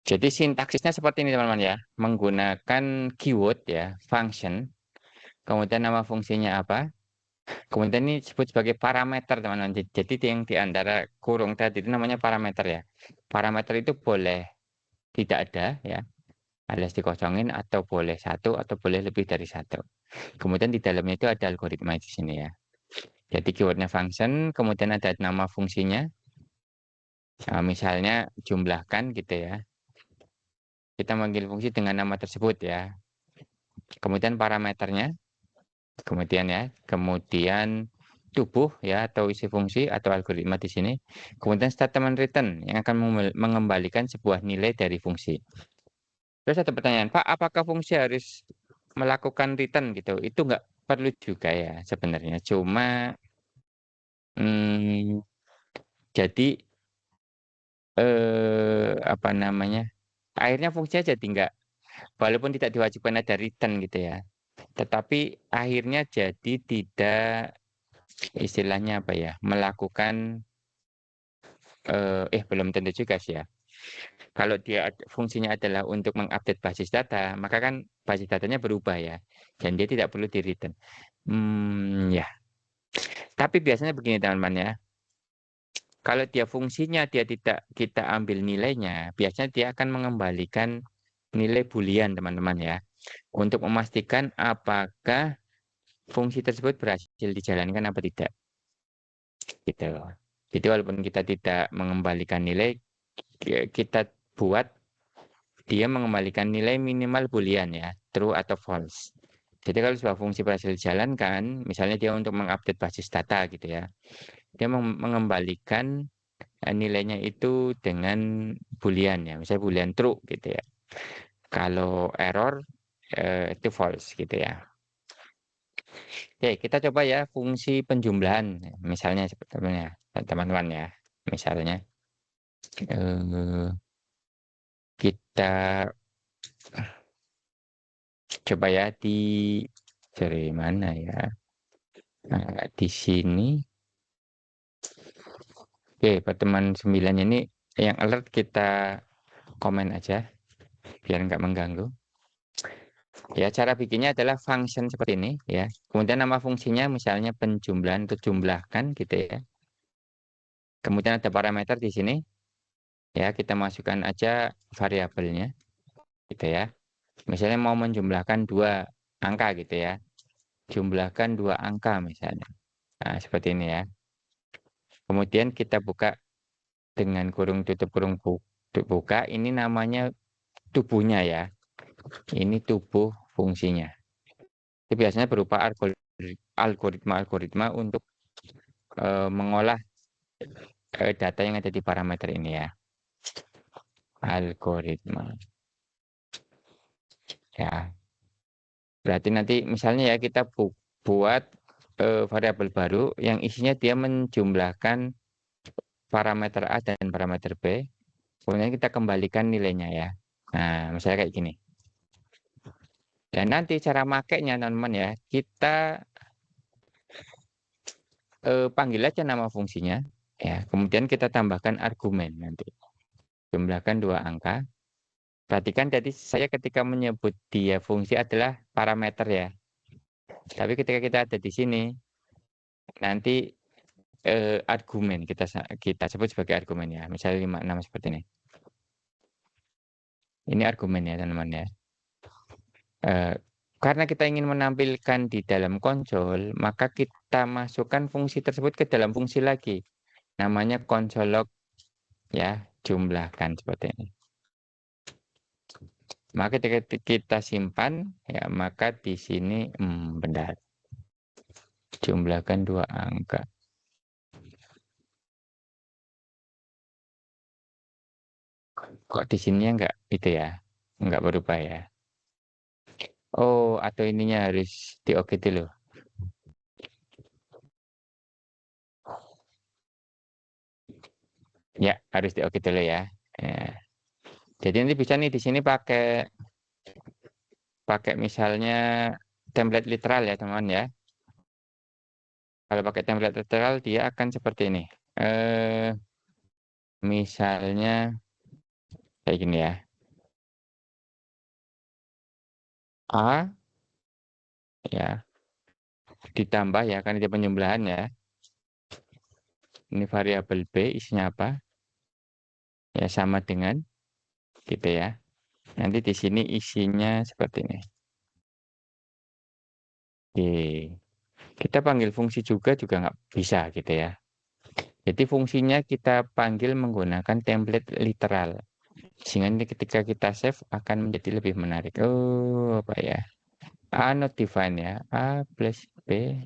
Jadi sintaksisnya seperti ini teman-teman ya. Menggunakan keyword ya, function. Kemudian nama fungsinya apa? Kemudian ini disebut sebagai parameter teman-teman. Jadi yang di antara kurung tadi itu namanya parameter ya. Parameter itu boleh tidak ada ya, alias dikosongin, atau boleh satu atau boleh lebih dari satu. Kemudian di dalamnya itu ada algoritma di sini ya. Jadi keywordnya function, kemudian ada nama fungsinya. Nah, misalnya jumlahkan gitu ya. Kita manggil fungsi dengan nama tersebut ya. Kemudian parameternya, kemudian tubuh ya, atau isi fungsi atau algoritma di sini. Kemudian statement return yang akan mengembalikan sebuah nilai dari fungsi. Terus ada pertanyaan, Pak, apakah fungsi harus melakukan return gitu? Itu nggak perlu juga ya sebenarnya. Cuma hmm, jadi apa namanya? Akhirnya fungsinya jadi nggak, walaupun tidak diwajibkan ada return gitu ya. Tetapi akhirnya jadi tidak, istilahnya apa ya? Melakukan belum tentu juga sih ya. Kalau dia fungsinya adalah untuk mengupdate basis data, maka kan basis datanya berubah ya. Dan dia tidak perlu di-return. Ya. Tapi biasanya begini teman-teman ya. Kalau dia fungsinya dia tidak kita ambil nilainya, biasanya dia akan mengembalikan nilai boolean teman-teman ya. Untuk memastikan apakah fungsi tersebut berhasil dijalankan apa tidak. Gitu. Jadi walaupun kita tidak mengembalikan nilai, kita buat dia mengembalikan nilai minimal boolean ya, true atau false. Jadi kalau sebuah fungsi berhasil dijalankan, misalnya dia untuk mengupdate basis data gitu ya, dia mengembalikan nilainya itu dengan boolean ya, misalnya boolean true gitu ya. Kalau error itu false gitu ya. Oke, kita coba ya fungsi penjumlahan, misalnya sebetulnya teman-teman ya. Misalnya eh, kita coba ya dari mana ya? Nah, di sini Oke, pertemuan 9 ini yang alert kita komen aja, biar nggak mengganggu. Ya, cara bikinnya adalah function seperti ini ya. Kemudian nama fungsinya misalnya penjumlahan atau jumlahkan gitu ya. Kemudian ada parameter di sini. Ya, kita masukkan aja variabelnya gitu ya. Misalnya mau menjumlahkan 2 angka gitu ya. Jumlahkan 2 angka misalnya. Nah, seperti ini ya. Kemudian kita buka dengan kurung tutup kurung buka, ini namanya tubuhnya ya. Ini tubuh fungsinya. Itu biasanya berupa algoritma-algoritma untuk mengolah data yang ada di parameter ini ya. Algoritma. Ya. Berarti nanti misalnya ya kita buat variabel baru yang isinya dia menjumlahkan parameter A dan parameter B. Kemudian kita kembalikan nilainya ya. Nah, misalnya kayak gini. Dan nanti cara makainya teman-teman ya, kita panggil aja nama fungsinya ya. Kemudian kita tambahkan argumen nanti. Jumlahkan 2 angka. Perhatikan tadi saya ketika menyebut dia fungsi adalah parameter ya. Tapi ketika kita ada di sini, nanti argumen kita sebut sebagai argumen ya. Misalnya 56 seperti ini. Ini argumen ya teman-teman ya. Karena kita ingin menampilkan di dalam konsol, maka kita masukkan fungsi tersebut ke dalam fungsi lagi. Namanya konsolog ya, jumlahkan seperti ini. Maka ketika kita simpan, ya maka di sini, bentar. Jumlahkan 2 angka. Kok di sininya enggak itu ya, enggak berubah ya. Oh, atau ininya harus di-oke dulu. Ya, harus di-oke dulu ya. Ya. Jadi nanti bisa nih di sini pakai misalnya template literal ya teman-teman ya. Kalau pakai template literal dia akan seperti ini. Misalnya kayak gini ya. A ya ditambah ya kan itu penjumlahan ya. Ini variabel B isinya apa? Ya sama dengan gitu ya. Nanti di sini isinya seperti ini. Oke. Kita panggil fungsi juga nggak bisa gitu ya. Jadi fungsinya kita panggil menggunakan template literal. Sehingga nanti ketika kita save akan menjadi lebih menarik. Oh, apa ya? A not define ya. A plus B.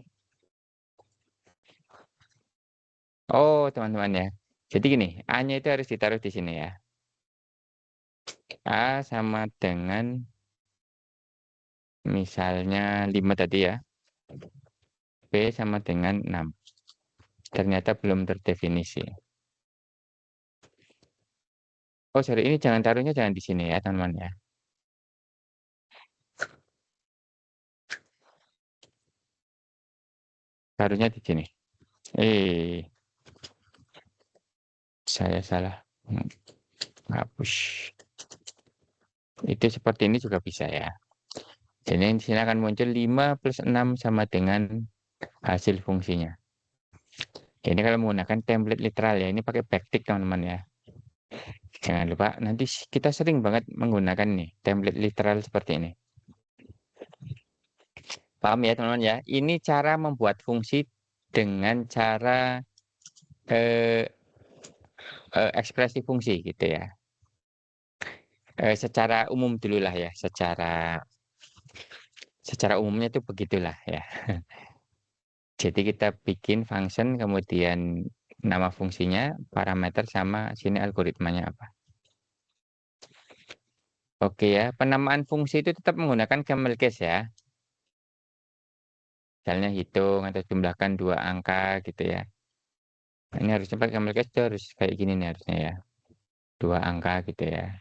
Oh, teman-teman ya. Jadi gini, A-nya itu harus ditaruh di sini ya. A sama dengan misalnya 5 tadi ya. B sama dengan 6. Ternyata belum terdefinisi. Oh, sorry, ini taruhnya jangan di sini ya, teman-teman ya. Taruhnya di sini. Saya salah. Hapus. Itu seperti ini juga bisa ya. Jadi di sini akan muncul 5 plus 6 sama dengan hasil fungsinya. Ini kalau menggunakan template literal ya, ini pakai backtick teman-teman ya. Jangan lupa, nanti kita sering banget menggunakan nih, template literal seperti ini. Paham ya teman-teman ya? Ini cara membuat fungsi dengan cara ekspresi fungsi gitu ya. Secara umum dulu lah ya, secara umumnya itu begitulah ya. Jadi kita bikin function, kemudian nama fungsinya, parameter, sama sini algoritmanya apa. Oke ya, penamaan fungsi itu tetap menggunakan camel case ya. Misalnya hitung atau jumlahkan 2 angka gitu ya. Ini harusnya pakai camel case itu harus kayak gini nih harusnya ya. 2 angka gitu ya.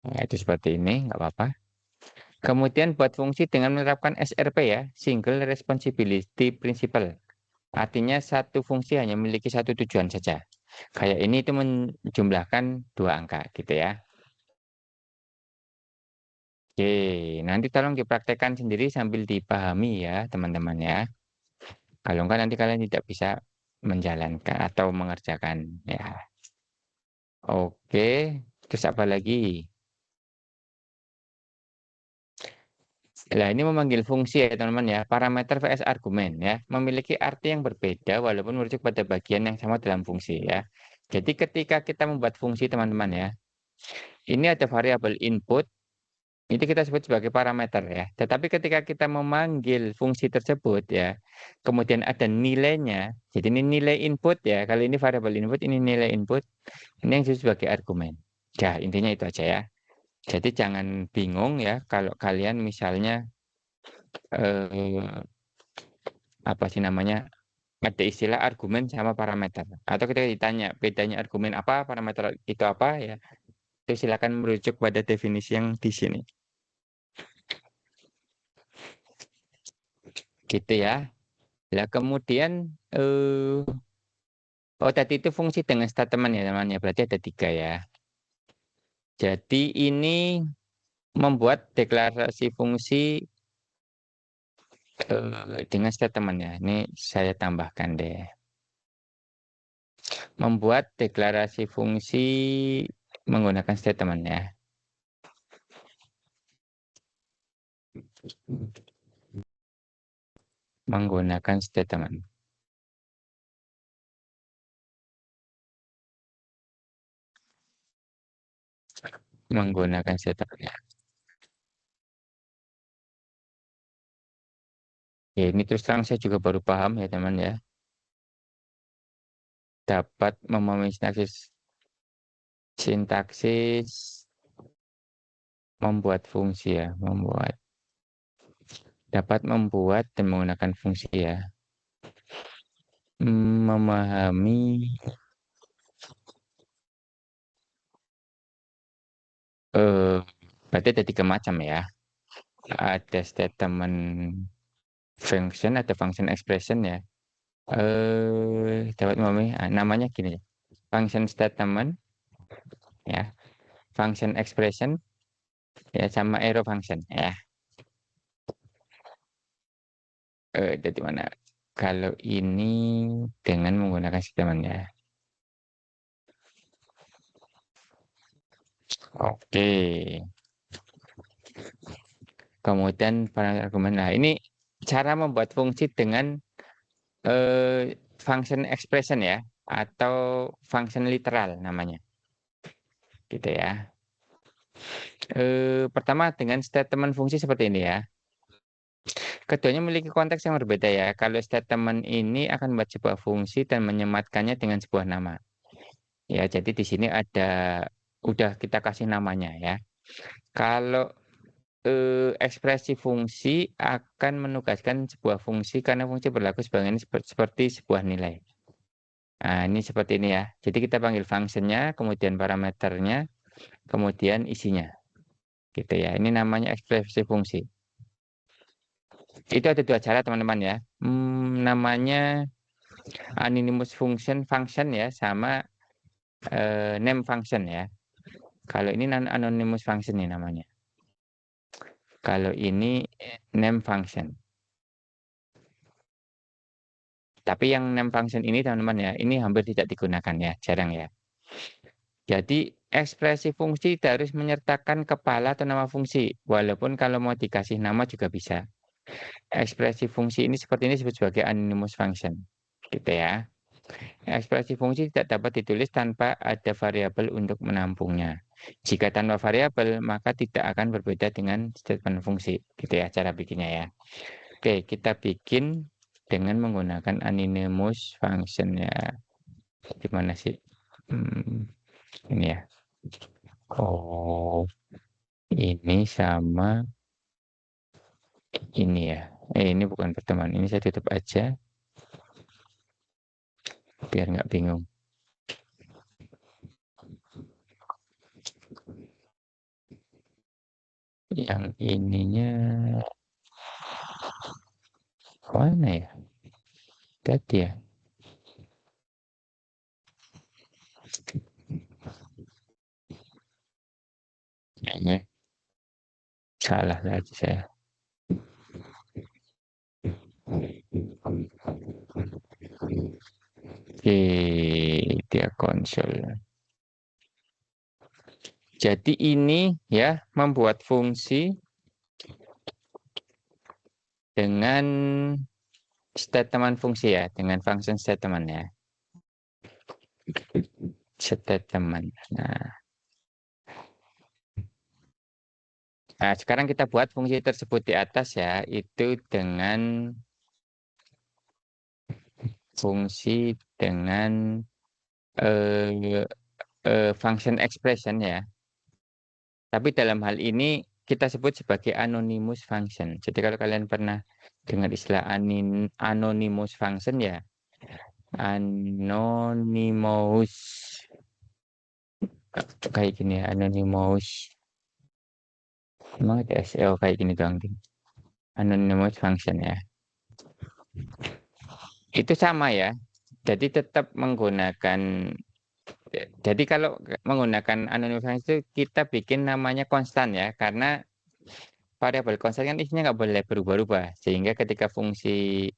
Nah, itu seperti ini, nggak apa-apa. Kemudian buat fungsi dengan menerapkan SRP ya, Single Responsibility Principle. Artinya satu fungsi hanya memiliki satu tujuan saja. Kayak ini itu menjumlahkan 2 angka gitu ya. Oke, nanti tolong dipraktekkan sendiri sambil dipahami ya teman-teman ya. Kalau enggak nanti kalian tidak bisa menjalankan atau mengerjakan ya. Oke, terus apa lagi? Nah, ini memanggil fungsi ya teman-teman ya. Parameter vs argumen ya. Memiliki arti yang berbeda walaupun merujuk pada bagian yang sama dalam fungsi ya. Jadi ketika kita membuat fungsi teman-teman ya. Ini ada variabel input. Itu kita sebut sebagai parameter ya. Tetapi ketika kita memanggil fungsi tersebut ya. Kemudian ada nilainya. Jadi ini nilai input ya. Kalau ini variabel input, ini nilai input. Ini yang disebut sebagai argumen. Ya intinya itu aja ya. Jadi jangan bingung ya kalau kalian misalnya eh, apa sih namanya ada istilah argumen sama parameter atau ketika ditanya bedanya argumen apa parameter itu apa ya itu silakan merujuk pada definisi yang di sini gitu ya. Lah kemudian oh tadi itu fungsi dengan statement ya teman ya berarti ada 3 ya. Jadi ini membuat deklarasi fungsi dengan statement ya. Ini saya tambahkan deh. Membuat deklarasi fungsi menggunakan statement ya. Menggunakan statement. Menggunakan statement ya. Ya, ini terus terang saya juga baru paham ya teman ya. Dapat memahami sintaksis membuat fungsi ya. Dapat membuat dan menggunakan fungsi ya. Memahami berarti ada 3 macam ya. Ada statement function, ada function expression ya. Dapat memahami namanya gini. Function statement ya. Function expression ya sama arrow function ya. Jadi mana? Kalau ini dengan menggunakan statement ya. Oke. Kemudian para argumen. Nah, ini cara membuat fungsi dengan function expression ya atau function literal namanya. Gitu ya. Pertama dengan statement fungsi seperti ini ya. Keduanya memiliki konteks yang berbeda ya. Kalau statement ini akan membuat sebuah fungsi dan menyematkannya dengan sebuah nama. Ya, jadi di sini ada udah kita kasih namanya ya. Kalau ekspresi fungsi akan menugaskan sebuah fungsi karena fungsi berlaku seperti sebuah nilai. Nah, ini seperti ini ya. Jadi kita panggil fungsinya, kemudian parameternya, kemudian isinya. Gitu ya. Ini namanya ekspresi fungsi. Itu ada 2 cara teman-teman ya. Namanya anonymous function ya sama name function ya. Kalau ini non anonymous function nih namanya. Kalau ini name function. Tapi yang name function ini teman-teman ya, ini hampir tidak digunakan ya, jarang ya. Jadi ekspresi fungsi harus menyertakan kepala atau nama fungsi. Walaupun kalau mau dikasih nama juga bisa. Ekspresi fungsi ini seperti ini disebut sebagai anonymous function. Gitu ya. Ekspresi fungsi tidak dapat ditulis tanpa ada variabel untuk menampungnya. Jika tanpa variabel, maka tidak akan berbeda dengan statement fungsi. Gitu ya cara bikinnya ya. Oke, kita bikin dengan menggunakan anonymous function ya. Gimana sih? Ini ya. Oh, ini sama ini ya. Ini bukan pertemuan. Ini saya tutup aja biar nggak bingung. Yang ininya mana ya? Tadi ya. Kayaknya salah lagi saya. Oke, dia konsol. Jadi ini ya membuat fungsi dengan statement fungsi ya, dengan function statement ya. Statement. Nah, sekarang kita buat fungsi tersebut di atas ya, itu dengan fungsi dengan function expression ya. Tapi dalam hal ini kita sebut sebagai anonymous function. Jadi kalau kalian pernah dengar istilah anonymous function ya, anonymous kayak gini ya, anonymous. Emang ada SEO kayak gini doang, Ding. Anonymous function ya. Itu sama ya. Jadi tetap menggunakan, jadi kalau menggunakan anonymous function itu kita bikin namanya konstan ya, karena variabel konstan kan isinya nggak boleh berubah-ubah. Sehingga ketika fungsi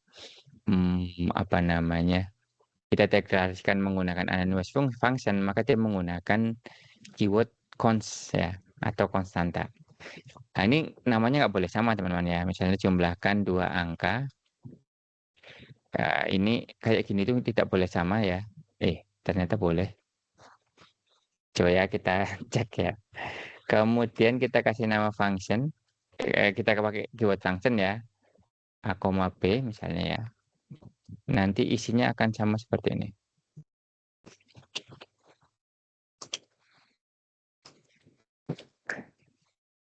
apa namanya, kita deklarasikan menggunakan anonymous function, maka dia menggunakan keyword const ya, atau konstanta. Nah, ini namanya nggak boleh sama teman-teman ya. Misalnya jumlahkan dua angka. Ini kayak gini tuh tidak boleh sama ya. Ternyata boleh. Coba ya kita cek ya. Kemudian kita kasih nama function. Kita pakai keyword function ya. A, B misalnya ya. Nanti isinya akan sama seperti ini.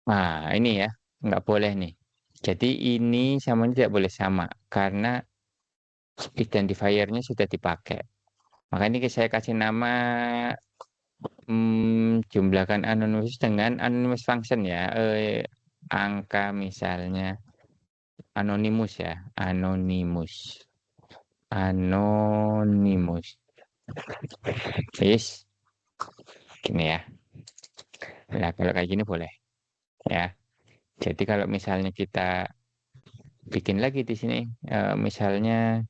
Nah, ini ya. Nggak boleh nih. Jadi ini sama ini tidak boleh sama. Karena identifiernya sudah dipakai. Maka ini saya kasih nama jumlahkan anonymous dengan anonymous function ya. Angka misalnya anonymous ya. Anonymous. Yes. Gini ya. Nah, kalau kayak gini boleh ya. Jadi kalau misalnya kita bikin lagi di sini, misalnya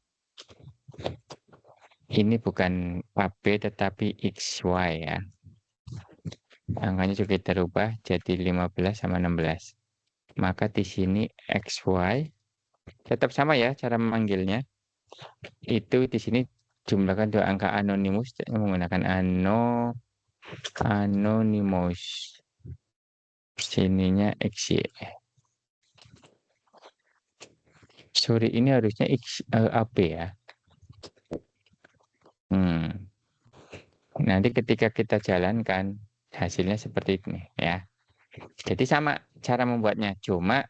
ini bukan AB tetapi XY ya. Angkanya juga kita rubah jadi 15 sama 16. Maka di sini XY tetap sama ya cara memanggilnya. Itu di sini jumlahkan dua angka anonymous menggunakan anonymous. Sininya XY. Sorry, ini harusnya AB ya. Nanti ketika kita jalankan hasilnya seperti ini ya. Jadi sama cara membuatnya. Cuma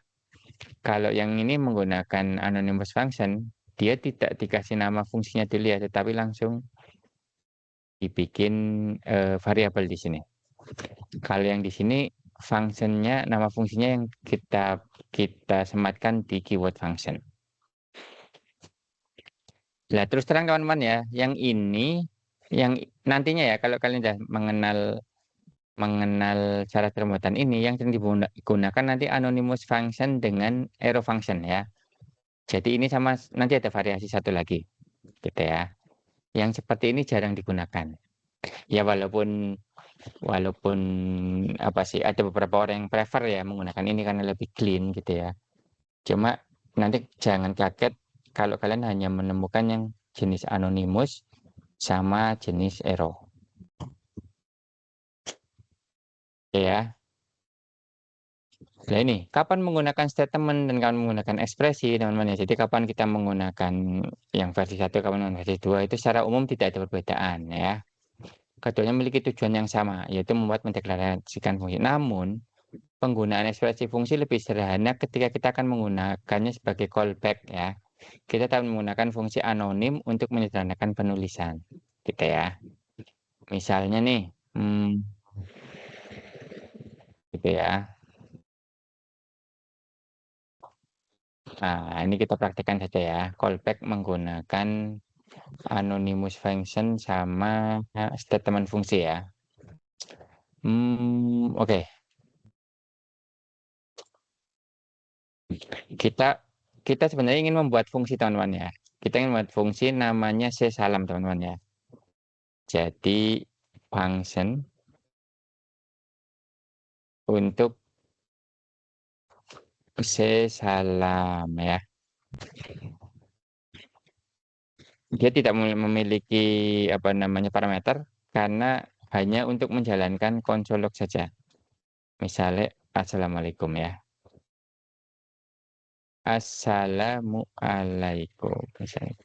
kalau yang ini menggunakan anonymous function, dia tidak dikasih nama fungsinya dulu ya, tetapi langsung dibikin variabel di sini. Kalau yang di sini functionnya, nama fungsinya yang kita sematkan di keyword function. Nah, terus terang teman-teman ya, yang ini, yang nantinya ya, kalau kalian sudah mengenal cara pembuatan ini, yang sering digunakan nanti anonymous function dengan arrow function ya. Jadi ini sama, nanti ada variasi satu lagi, gitu ya. Yang seperti ini jarang digunakan. Ya walaupun apa sih, ada beberapa orang yang prefer ya menggunakan ini karena lebih clean gitu ya. Cuma nanti jangan kaget kalau kalian hanya menemukan yang jenis anonymous sama jenis arrow. Ya. Nah ini, kapan menggunakan statement dan kapan menggunakan ekspresi, teman-teman ya. Jadi kapan kita menggunakan yang versi 1, kapan menggunakan versi 2, itu secara umum tidak ada perbedaan ya. Keduanya memiliki tujuan yang sama, yaitu membuat mendeklarasikan fungsi. Namun, penggunaan ekspresi fungsi lebih sederhana ketika kita akan menggunakannya sebagai callback ya. Kita akan menggunakan fungsi anonim untuk menyederhanakan penulisan. Gitu ya. Misalnya nih, gitu ya. Nah, ini kita praktekkan saja ya. Callback menggunakan anonymous function sama statement fungsi ya. Oke. Kita sebenarnya ingin membuat fungsi teman-teman ya. Kita ingin membuat fungsi namanya csalam teman-teman ya. Jadi function untuk csalam ya. Dia tidak memiliki apa namanya parameter karena hanya untuk menjalankan konsol log saja. Misalnya assalamualaikum ya. Assalamualaikum misalnya.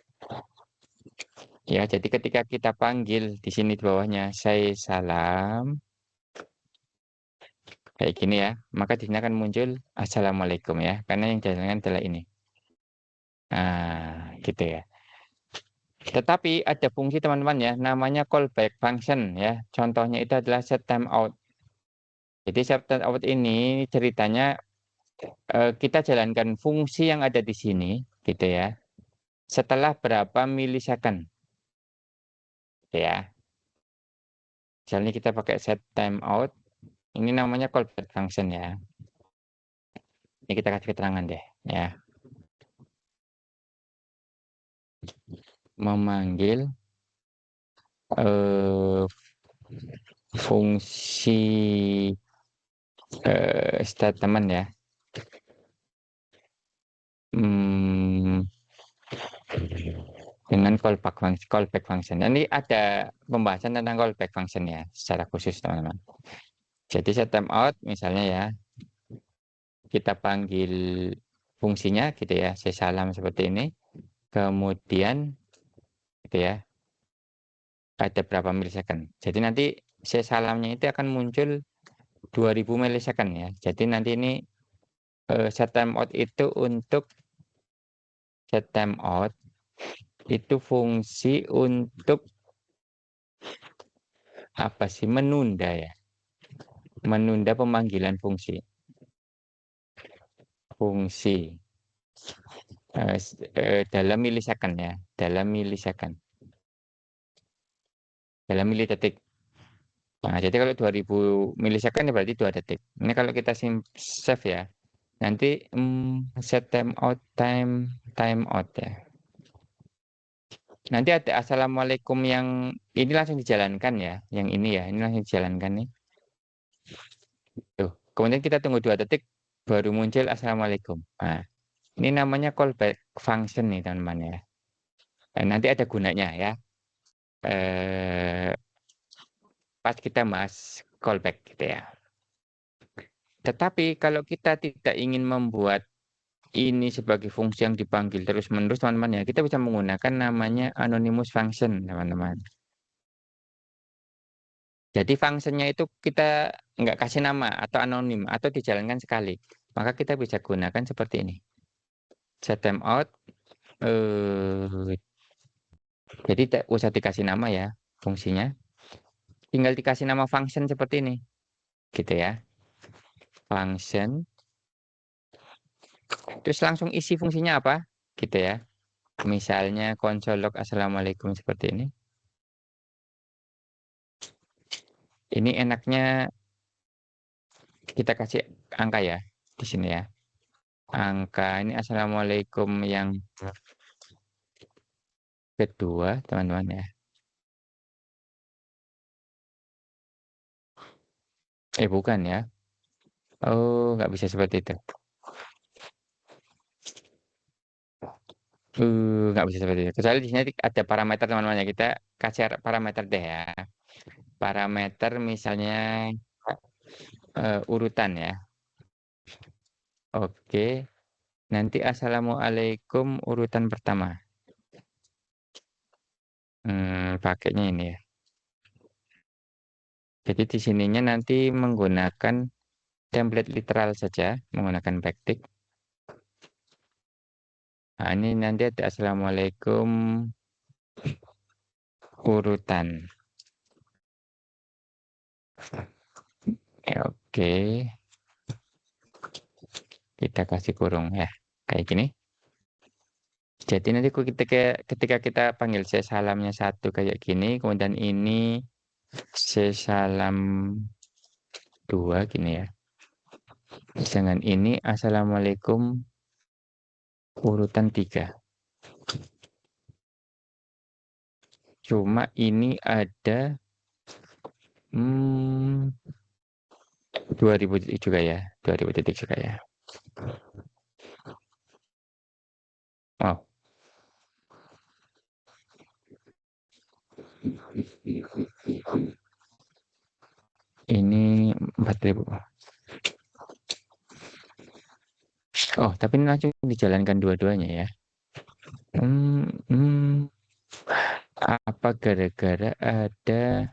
Ya, jadi ketika kita panggil di sini di bawahnya saya salam kayak gini ya, maka di sini akan muncul assalamualaikum ya, karena yang dijalankan adalah ini. Nah, gitu ya. Tetapi ada fungsi teman-teman ya, namanya callback function ya. Contohnya itu adalah set timeout. Jadi set timeout ini ceritanya kita jalankan fungsi yang ada di sini, gitu ya. Setelah berapa milisecond, gitu ya. Misalnya kita pakai set timeout, ini namanya callback function ya. Ini kita kasih keterangan deh, ya. Memanggil eh, fungsi statement ya. Hmm, dengan callback function. Ini ada pembahasan tentang callback function ya, secara khusus teman-teman. Jadi set timeout misalnya ya, kita panggil fungsinya gitu ya, saya salam seperti ini. Kemudian gitu ya, ada berapa milisecond. Jadi nanti saya salamnya itu akan muncul 2000 milisecond ya. Jadi nanti ini set timeout itu untuk set timeout itu fungsi untuk apa sih, menunda ya, menunda pemanggilan fungsi dalam milisecond ya, dalam milidetik. Nah, jadi kalau 2000 milisecond ya berarti 2 detik. Ini kalau kita save ya, nanti set timeout ya. Nanti ada assalamualaikum yang ini langsung dijalankan ya, yang ini ya, ini langsung dijalankan nih. Tuh. Kemudian kita tunggu 2 detik baru muncul assalamualaikum. Nah, ini namanya callback function nih teman-teman ya. Dan nanti ada gunanya ya. Pas kita bahas callback gitu ya. Tetapi kalau kita tidak ingin membuat ini sebagai fungsi yang dipanggil terus-menerus teman-teman ya, kita bisa menggunakan namanya anonymous function teman-teman. Jadi functionnya itu kita nggak kasih nama atau anonim atau dijalankan sekali. Maka kita bisa gunakan seperti ini. Set timeout. Jadi tidak usah dikasih nama ya fungsinya. Tinggal dikasih nama function seperti ini. Gitu ya. Function. Terus langsung isi fungsinya apa? Gitu ya. Misalnya console log assalamualaikum seperti ini. Ini enaknya kita kasih angka ya di sini ya. Angka ini assalamualaikum yang kedua teman-teman ya. Bukan ya. Oh, nggak bisa seperti itu. Nggak bisa seperti itu. Kecuali di sini ada parameter teman-teman ya. Kita kasih parameter deh ya. Parameter misalnya urutan ya. Oke. Nanti assalamualaikum urutan pertama. Pakainya ini ya. Jadi di sininya nanti menggunakan template literal saja, menggunakan backtick. Nah, ini nanti ada assalamualaikum urutan. Oke. Kita kasih kurung ya. Kayak gini. Jadi nanti ketika kita panggil C salamnya 1 kayak gini, kemudian ini C salam 2 gini ya. Dengan ini assalamualaikum urutan 3. Cuma ini ada 2000 titik juga ya, 2000 titik juga ya. Wow. Ini 4000. Oh, tapi ini langsung dijalankan dua-duanya ya. Hmm, hmm. Apa gara-gara ada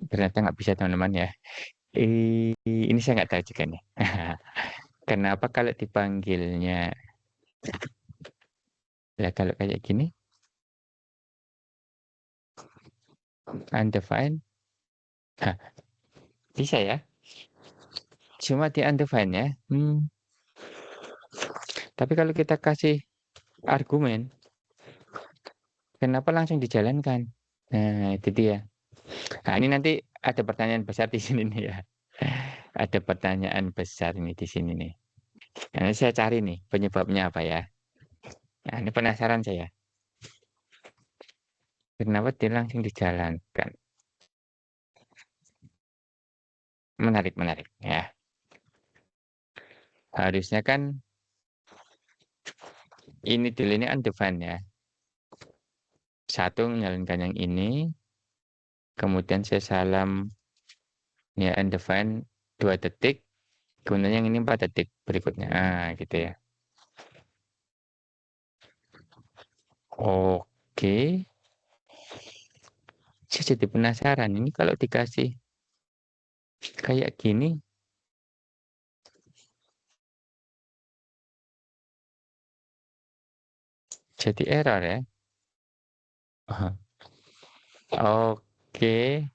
ternyata nggak bisa teman-teman ya. Ini saya nggak tahu juga nih. Kenapa kalau dipanggilnya, ya kalau kayak gini, undefined, ah, bisa ya. Cuma di undefined ya. Tapi kalau kita kasih argumen, kenapa langsung dijalankan? Nah, itu dia. Nah, ini nanti ada pertanyaan besar di sini nih ya. Ada pertanyaan besar ini di sini nih. Nah, saya cari nih penyebabnya apa ya. Nah, ini penasaran saya. Kenapa dia langsung dijalankan? Menarik, menarik ya. Harusnya kan ini dulu ini undefined ya. Satu menjalankan yang ini, kemudian saya salam ya undefined 2 detik, kemudian yang ini 4 detik berikutnya. Ah, gitu ya. Oke. Saya jadi penasaran ini kalau dikasih kayak gini jadi error ya. Aha. Oke.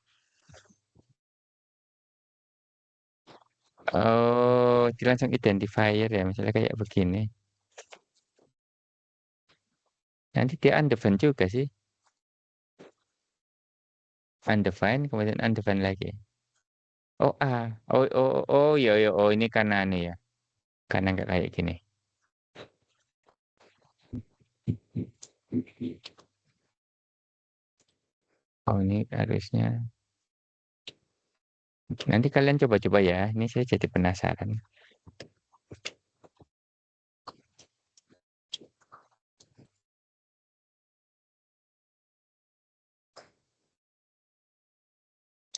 Oh, dia langsung identifier ya, misalnya kayak begini. Nanti dia undefined juga sih. Undefined, kemudian undefined lagi. Oh, A. Oh, iya, oh ini karena anu ya. Karena nggak kayak gini. Oh, ini harusnya. Nanti kalian coba-coba ya. Ini saya jadi penasaran.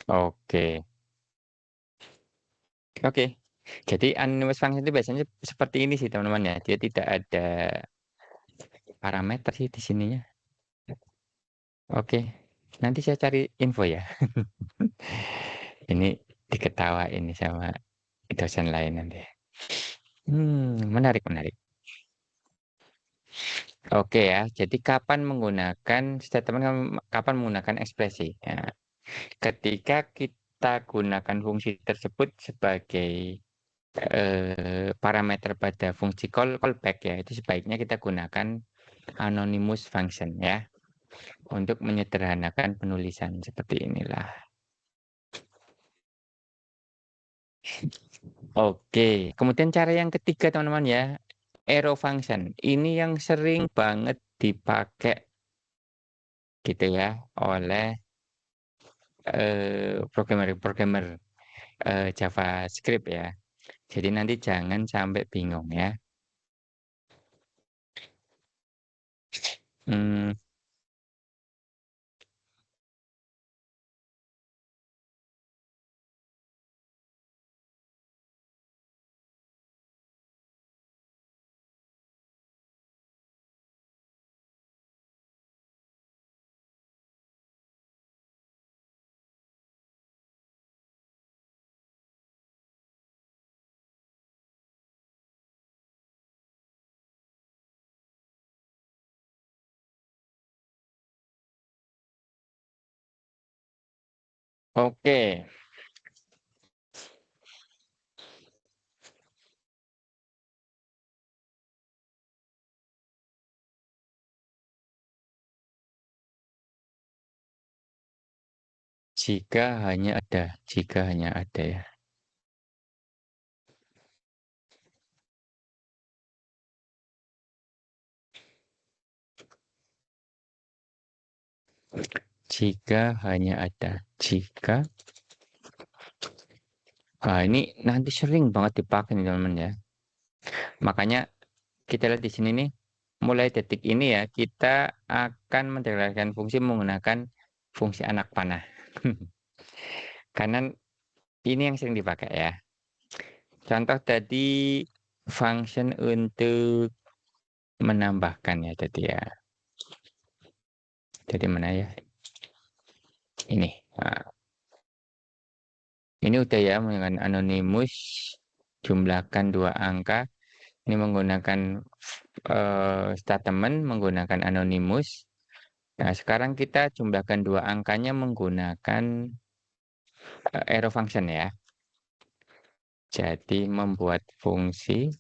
Oke. Oke. Jadi anonymous function itu biasanya seperti ini sih teman-teman ya. Dia tidak ada parameter sih di sininya. Oke. Nanti saya cari info ya. Ini diketawa ini sama dosen lain nanti. Menarik, menarik. Oke ya, jadi kapan menggunakan ekspresi? Ya, ketika kita gunakan fungsi tersebut sebagai parameter pada fungsi callback ya, itu sebaiknya kita gunakan anonymous function ya, untuk menyederhanakan penulisan seperti inilah. Oke, kemudian cara yang ketiga teman-teman ya, arrow function. Ini yang sering banget dipakai gitu ya oleh programmer JavaScript ya. Jadi nanti jangan sampai bingung ya. Hmm, Oke. Jika hanya ada ya. Jika hanya ada. Ini nanti sering banget dipakai nih teman-teman ya. Makanya kita lihat di sini nih, mulai detik ini ya, kita akan mendeklarasikan fungsi menggunakan fungsi anak panah. Karena ini yang sering dipakai ya. Contoh tadi function untuk menambahkan ya tadi ya. Jadi mana ya? Ini. Nah, ini udah ya menggunakan anonymous, jumlahkan 2 angka. Ini menggunakan statement menggunakan anonymous. Nah, sekarang kita jumlahkan 2 angkanya menggunakan arrow function ya. Jadi membuat fungsi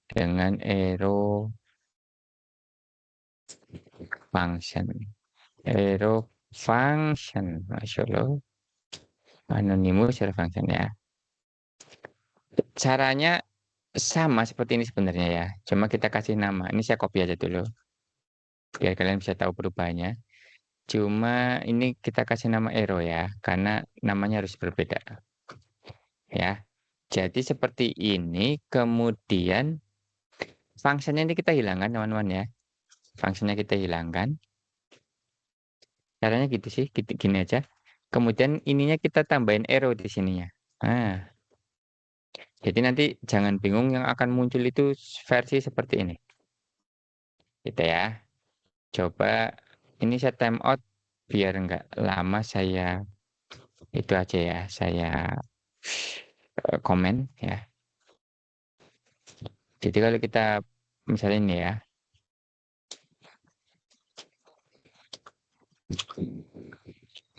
dengan arrow function. Arrow function, Masya Allah. Anonymous arrow function ya. Caranya sama seperti ini sebenarnya ya. Cuma kita kasih nama. Ini saya copy aja dulu. Biar kalian bisa tahu perubahannya. Cuma ini kita kasih nama arrow ya. Karena namanya harus berbeda. Ya. Jadi seperti ini. Kemudian fungsinya ini kita hilangkan teman-teman ya. Fungsinya kita hilangkan. Caranya gitu sih. Gini aja. Kemudian ininya kita tambahin arrow di sininya. Nah. Jadi nanti jangan bingung yang akan muncul itu versi seperti ini. Gitu ya. Coba ini saya time out biar nggak lama saya itu aja ya. Saya komen ya. Jadi kalau kita misalnya ini ya.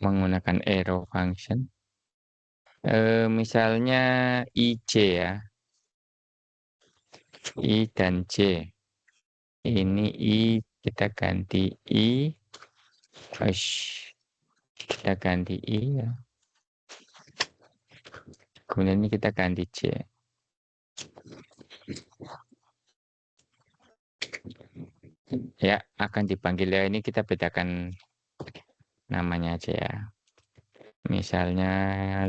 Menggunakan arrow function. Misalnya IJ ya. I dan J. Ini I kita ganti I. Kita ganti I ya. Kemudian ini kita ganti J. Ya, akan dipanggil ya. Ini kita bedakan namanya aja ya. Misalnya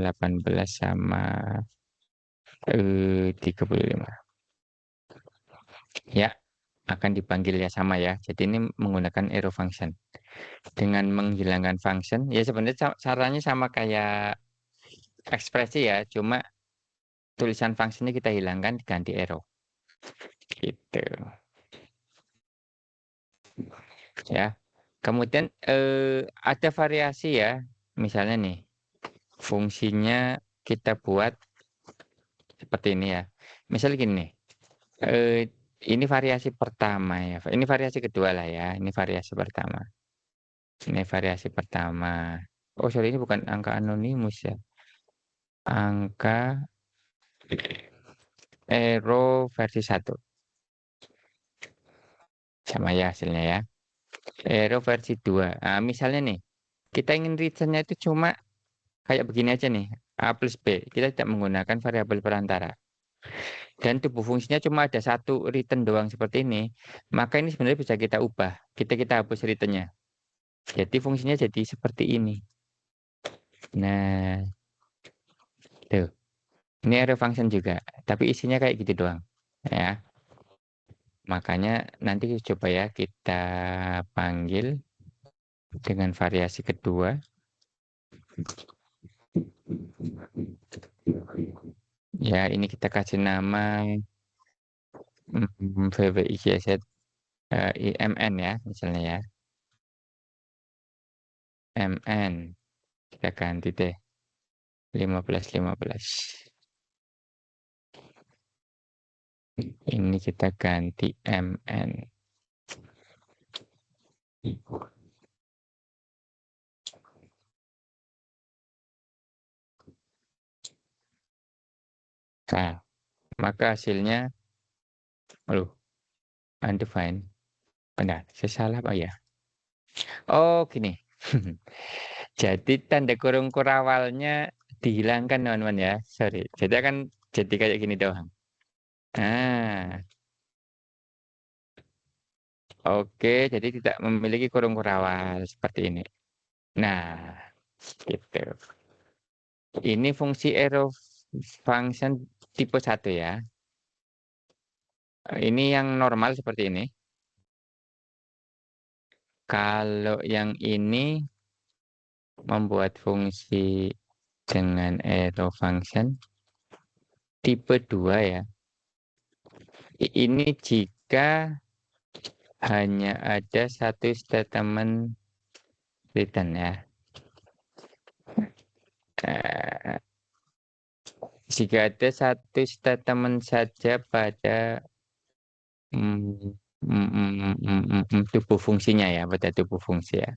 18 sama 35. Ya, akan dipanggil ya sama ya. Jadi ini menggunakan arrow function. Dengan menghilangkan function, ya sebenarnya caranya sama kayak ekspresi ya. Cuma tulisan fungsinya kita hilangkan diganti arrow. Gitu. Ya. Kemudian ada variasi ya. Misalnya nih, fungsinya kita buat seperti ini ya. Misalnya gini nih. Ini variasi pertama ya. Ini variasi kedua lah ya. Ini variasi pertama. Ini variasi pertama. Oh, sorry ini bukan angka anonimus ya. Angka arrow versi 1. Sama ya hasilnya ya. Arrow versi 2. Nah, misalnya nih, kita ingin returnnya itu cuma kayak begini aja nih. A plus B. Kita tidak menggunakan variabel perantara. Dan tubuh fungsinya cuma ada satu return doang seperti ini. Maka ini sebenarnya bisa kita ubah. Kita hapus returnnya. Jadi fungsinya jadi seperti ini. Nah, tuh. Ini arrow function juga. Tapi isinya kayak gitu doang. Ya. Makanya nanti coba ya kita panggil dengan variasi kedua. Ya, ini kita kasih nama VWIGZ IMN ya, misalnya ya. MN. Kita ganti deh. 15. Ini kita ganti MN. Nah, maka hasilnya, aduh, undefined. Benar, saya salah apa ya? Oh, gini. Jadi tanda kurung kurawalnya dihilangkan, teman-teman ya. Sorry. Jadi akan jadi kayak gini doang. Ah, oke. Jadi tidak memiliki kurung kurawal seperti ini. Nah, gitu. Ini fungsi arrow function tipe 1 ya. Ini yang normal seperti ini. Kalau yang ini membuat fungsi dengan arrow function tipe 2 ya. Ini jika hanya ada satu statement return ya. Eh, Jika ada satu statement saja pada tubuh fungsinya ya, pada tubuh fungsi ya.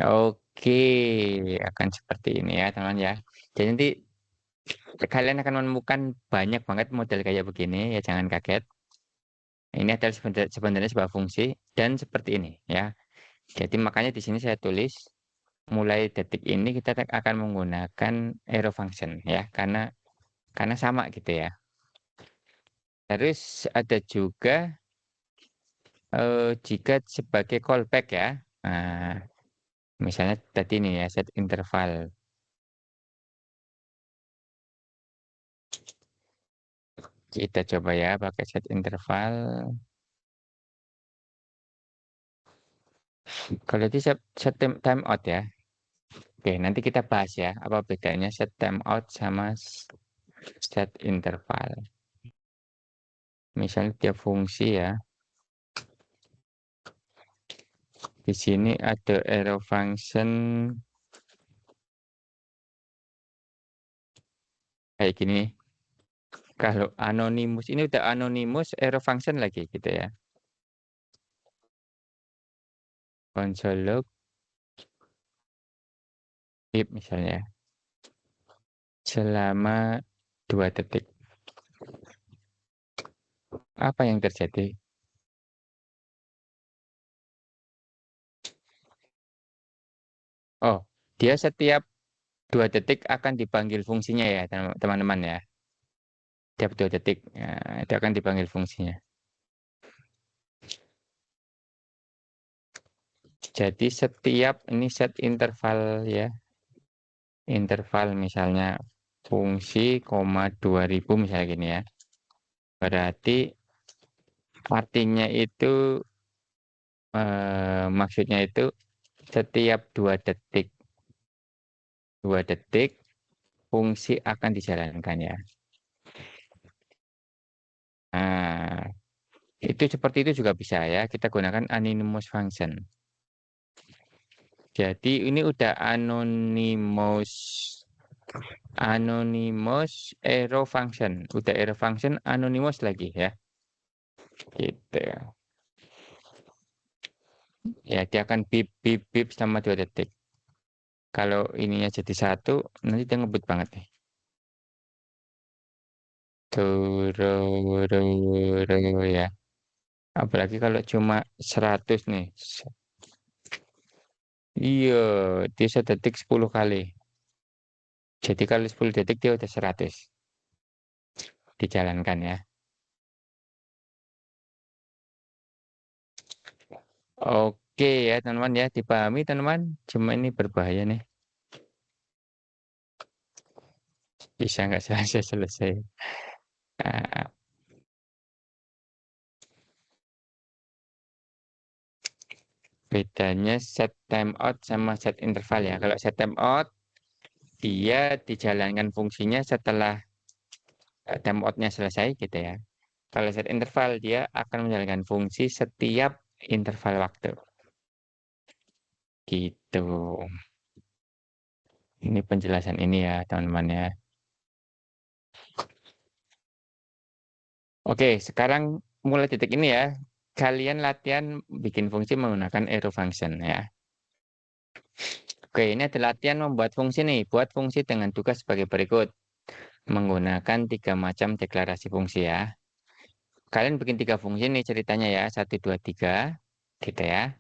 Oke, akan seperti ini ya teman ya. Jadi nanti kalian akan menemukan banyak banget model kayak begini ya, jangan kaget. Ini adalah sebenarnya sebuah fungsi dan seperti ini ya. Jadi makanya di sini saya tulis mulai detik ini kita akan menggunakan arrow function ya, karena sama gitu ya. Terus ada juga jika sebagai callback ya. Nah, misalnya tadi ini ya set interval. Kita coba ya pakai set interval. Kalau itu set time out ya. Oke, nanti kita bahas ya apa bedanya set time out sama set interval. Misalnya dia fungsi ya. Di sini ada arrow function kayak gini. Kalau anonymous ini udah anonymous arrow function lagi gitu ya. Console log if misalnya selama 2 detik. Apa yang terjadi? Oh, dia setiap 2 detik akan dipanggil fungsinya ya teman-teman ya. Setiap 2 detik itu akan dipanggil fungsinya. Jadi setiap ini set interval ya. Interval misalnya fungsi koma 2000 misalnya gini ya. Berarti artinya itu maksudnya itu setiap 2 detik fungsi akan dijalankan ya. Nah, itu seperti itu juga bisa ya. Kita gunakan anonymous function. Jadi ini udah anonymous arrow function. Udah arrow function anonymous lagi ya. Gitu. Ya, dia akan bip bip bip selama 2 detik. Kalau ininya jadi 1, nanti dia ngebut banget nih. Turu ya. Apalagi kalau cuma 100 nih. Iya, dia 1 detik 10 kali. Jadi kalau 10 detik dia udah 100 dijalankan ya. Oke ya teman-teman ya, dipahami teman-teman. Cuma ini berbahaya nih. Bisa nggak selesai-selesai. Nah, bedanya set timeout sama set interval ya. Kalau set timeout, dia dijalankan fungsinya setelah timeoutnya selesai gitu ya. Kalau set interval, dia akan menjalankan fungsi setiap interval waktu. Gitu. Ini penjelasan ini ya teman-teman ya. Oke, sekarang mulai titik ini ya. Kalian latihan bikin fungsi menggunakan arrow function ya. Oke, ini ada latihan membuat fungsi nih. Buat fungsi dengan tugas sebagai berikut. Menggunakan 3 macam deklarasi fungsi ya. Kalian bikin 3 fungsi nih ceritanya ya. 1, 2, 3. Gitu ya.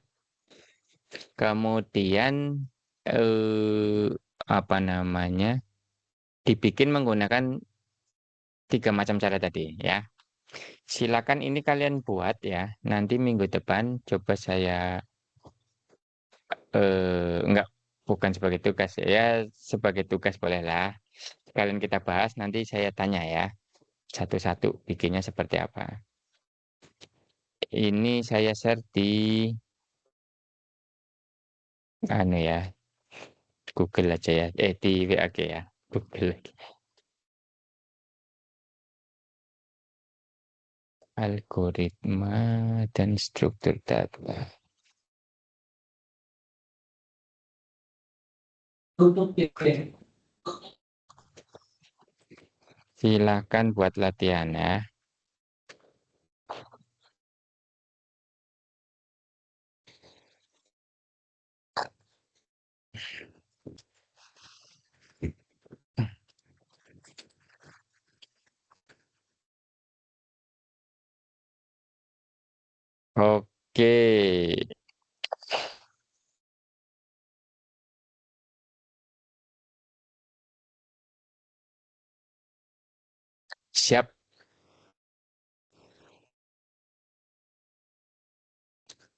Kemudian apa namanya? Dibikin menggunakan 3 macam cara tadi ya. Silakan ini kalian buat ya. Nanti minggu depan coba saya enggak, bukan sebagai tugas ya, sebagai tugas bolehlah. Kalian kita bahas, nanti saya tanya ya, satu-satu bikinnya seperti apa. Ini saya share di anu ya, Google aja ya, di WAG ya, Google lagi. Algoritma dan struktur data. Silakan buat latihan ya. Oke, siap.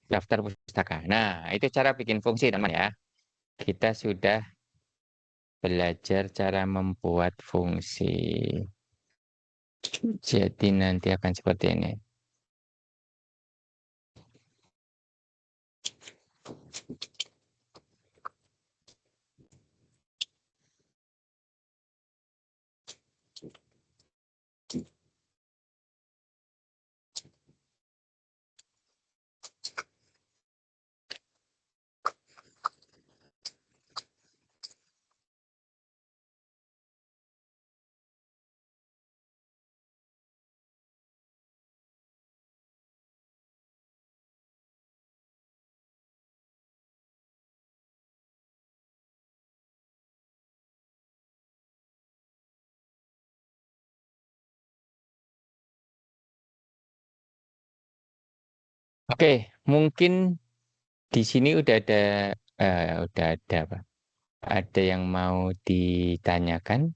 Daftar pustaka. Nah, itu cara bikin fungsi teman ya. Kita sudah belajar cara membuat fungsi. Jadi nanti akan seperti ini. Oke, mungkin di sini udah ada apa? Ada yang mau ditanyakan?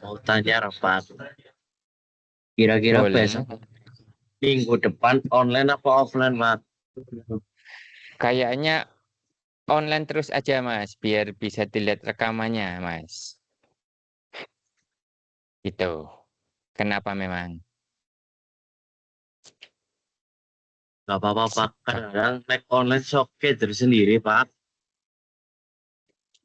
Mau tanya Rapat, kira-kira Boleh. besok minggu depan online apa offline, Pak? Kayaknya online terus aja, Mas, biar bisa dilihat rekamannya, Mas. Itu. Kenapa memang? Gak apa-apa, Pak. Kadang naik online shocknya tersendiri, Pak.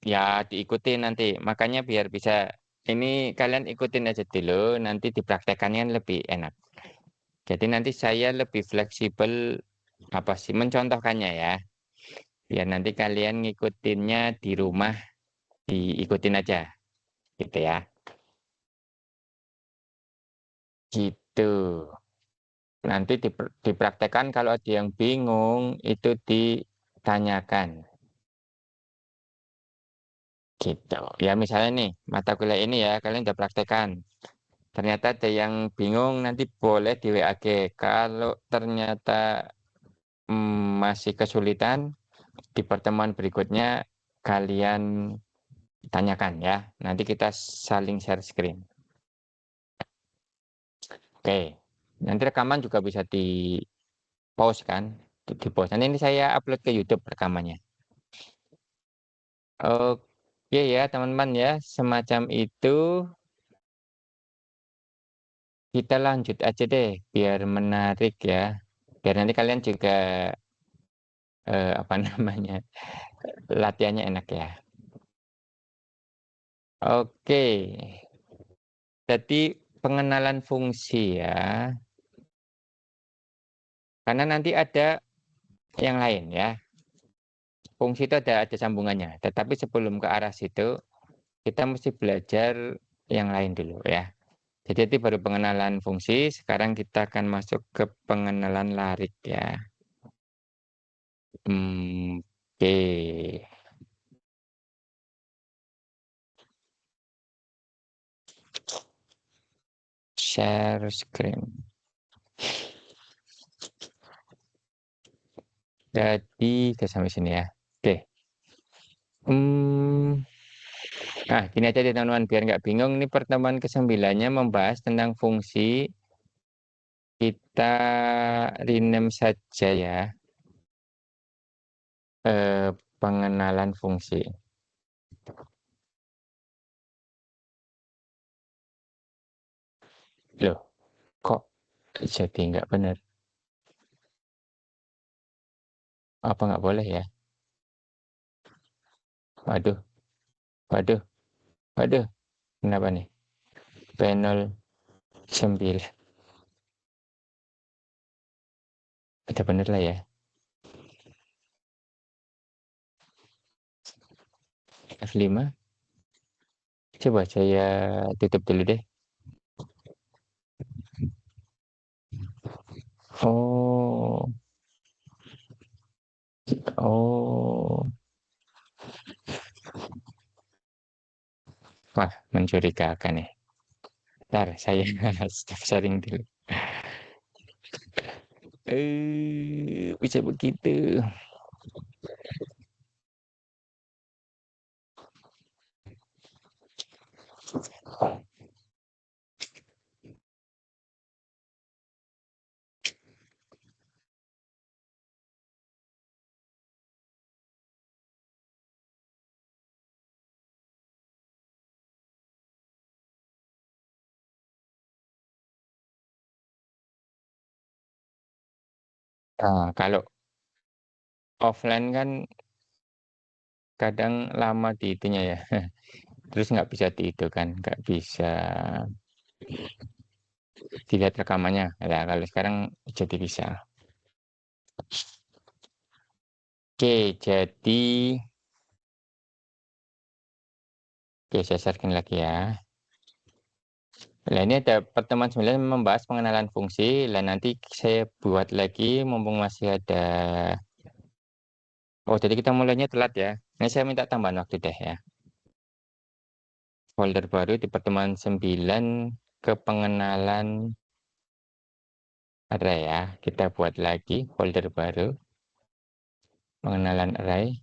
Ya, diikuti nanti. Makanya biar bisa ini kalian ikutin aja dulu, nanti dipraktekannya lebih enak. Jadi nanti saya lebih fleksibel apa sih mencontohkannya ya. Biar nanti kalian ngikutinnya di rumah diikutin aja gitu ya. Gitu. Nanti dipraktekkan kalau ada yang bingung itu ditanyakan gitu. Ya misalnya nih mata kuliah ini ya kalian udah praktekkan. Ternyata ada yang bingung nanti boleh di WAG. Kalau ternyata masih kesulitan di pertemuan berikutnya kalian tanyakan ya. Nanti kita saling share screen. Oke. Nanti rekaman juga bisa di pause kan. Di pause. Nanti ini saya upload ke YouTube rekamannya. Oke ya teman-teman ya. Semacam itu kita lanjut aja deh. Biar menarik ya. Biar nanti kalian juga apa namanya latihannya enak ya. Oke. Jadi pengenalan fungsi ya. Karena nanti ada yang lain ya. Fungsi itu ada sambungannya. Tetapi sebelum ke arah situ, kita mesti belajar yang lain dulu ya. Jadi itu baru pengenalan fungsi, sekarang kita akan masuk ke pengenalan larik ya. Oke. Share screen. Jadi kita sampai sini ya. Oke. Hmm, gini aja deh teman-teman biar nggak bingung. Ini pertemuan ke-9-nya membahas tentang fungsi. Kita rename saja ya. Pengenalan fungsi. Loh, kok jadi nggak benar? Apa nggak boleh ya? Waduh, waduh, waduh. Kenapa nih? Panel 9. Udah bener lah ya. F5. Coba saya tutup dulu deh. Oh, oh. Wah, mencurigakan nih. Ntar saya stop sharing dulu. Bisa begitu. Nah, kalau offline kan kadang lama di itunya ya. Terus nggak bisa di itu kan, nggak bisa dilihat rekamannya. Ya, kalau sekarang jadi bisa. Oke, jadi oke, saya sharing lagi ya. Nah, ini ada pertemuan 9 membahas pengenalan fungsi. Dan nanti saya buat lagi mumpung masih ada. Oh, jadi kita mulainya telat ya. Ini saya minta tambahan waktu deh ya. Folder baru di pertemuan 9 ke pengenalan array ya. Kita buat lagi folder baru pengenalan array.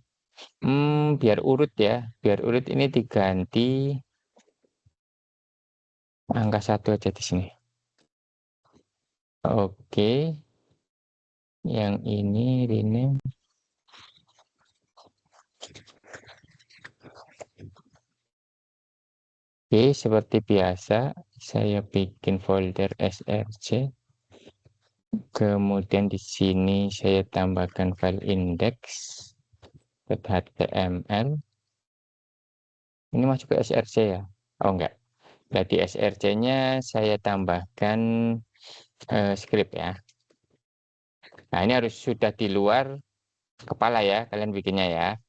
Biar urut ya. Biar urut ini diganti angka 1 aja di sini. Oke. Yang ini rename. Oke, seperti biasa saya bikin folder src. Kemudian di sini saya tambahkan file index.html. Ini masuk ke src ya? Oh enggak. Nah, di src-nya saya tambahkan script ya. Nah, ini harus sudah di luar kepala ya, kalian bikinnya ya.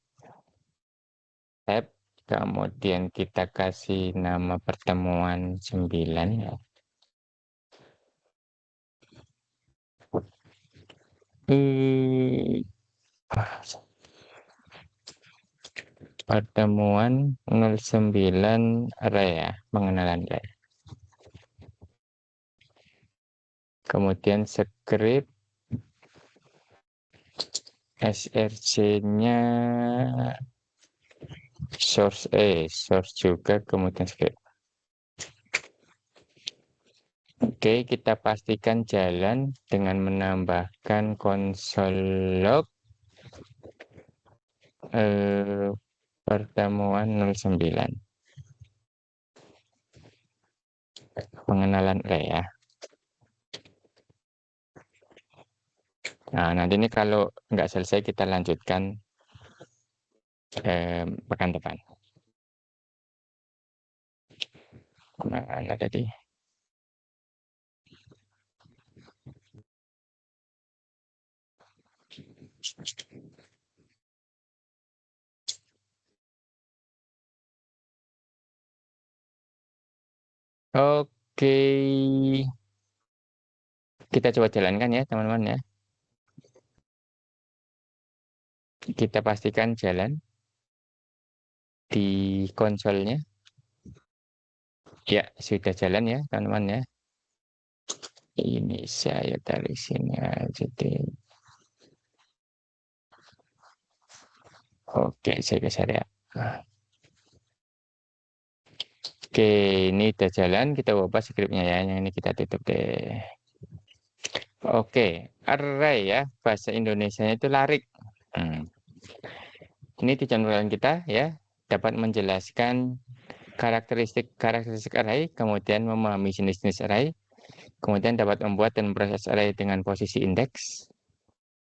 Tab, kemudian kita kasih nama pertemuan 9 ya. Eh, Pertemuan 09 array ya, pengenalan array. Kemudian script src-nya source juga, kemudian script. Oke, kita pastikan jalan dengan menambahkan console log pertemuan 09 pengenalan array ya. Nah, nanti ini kalau nggak selesai kita lanjutkan pekan depan. Mana tadi? Oke, kita coba jalankan ya teman-teman ya. Kita pastikan jalan di konsolnya. Ya, sudah jalan ya, teman-teman ya. Ini saya tarik sini aja deh. Oke, saya geser ya. Oke, ini udah jalan. Kita ubah skripnya ya. Yang ini kita tutup deh. Oke, array ya. Bahasa Indonesia itu larik. Ini tujuan kita ya. Dapat menjelaskan karakteristik array, kemudian memahami jenis-jenis array, kemudian dapat membuat dan memproses array dengan posisi indeks,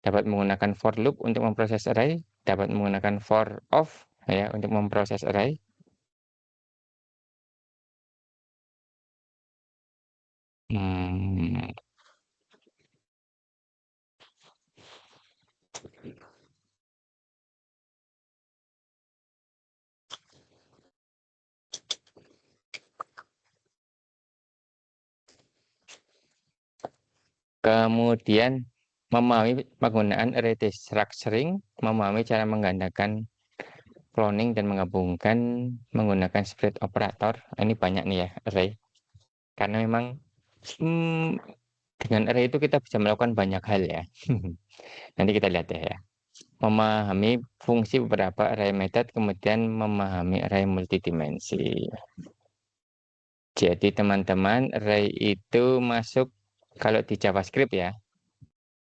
dapat menggunakan for loop untuk memproses array, dapat menggunakan for of ya untuk memproses array. Kemudian memahami penggunaan array destructuring, memahami cara menggandakan cloning dan menggabungkan menggunakan split operator. Ini banyak nih ya array. Karena memang dengan array itu kita bisa melakukan banyak hal ya. Nanti kita lihat ya. Memahami fungsi beberapa array method, kemudian memahami array multidimensi. Jadi teman-teman, array itu masuk kalau di JavaScript ya,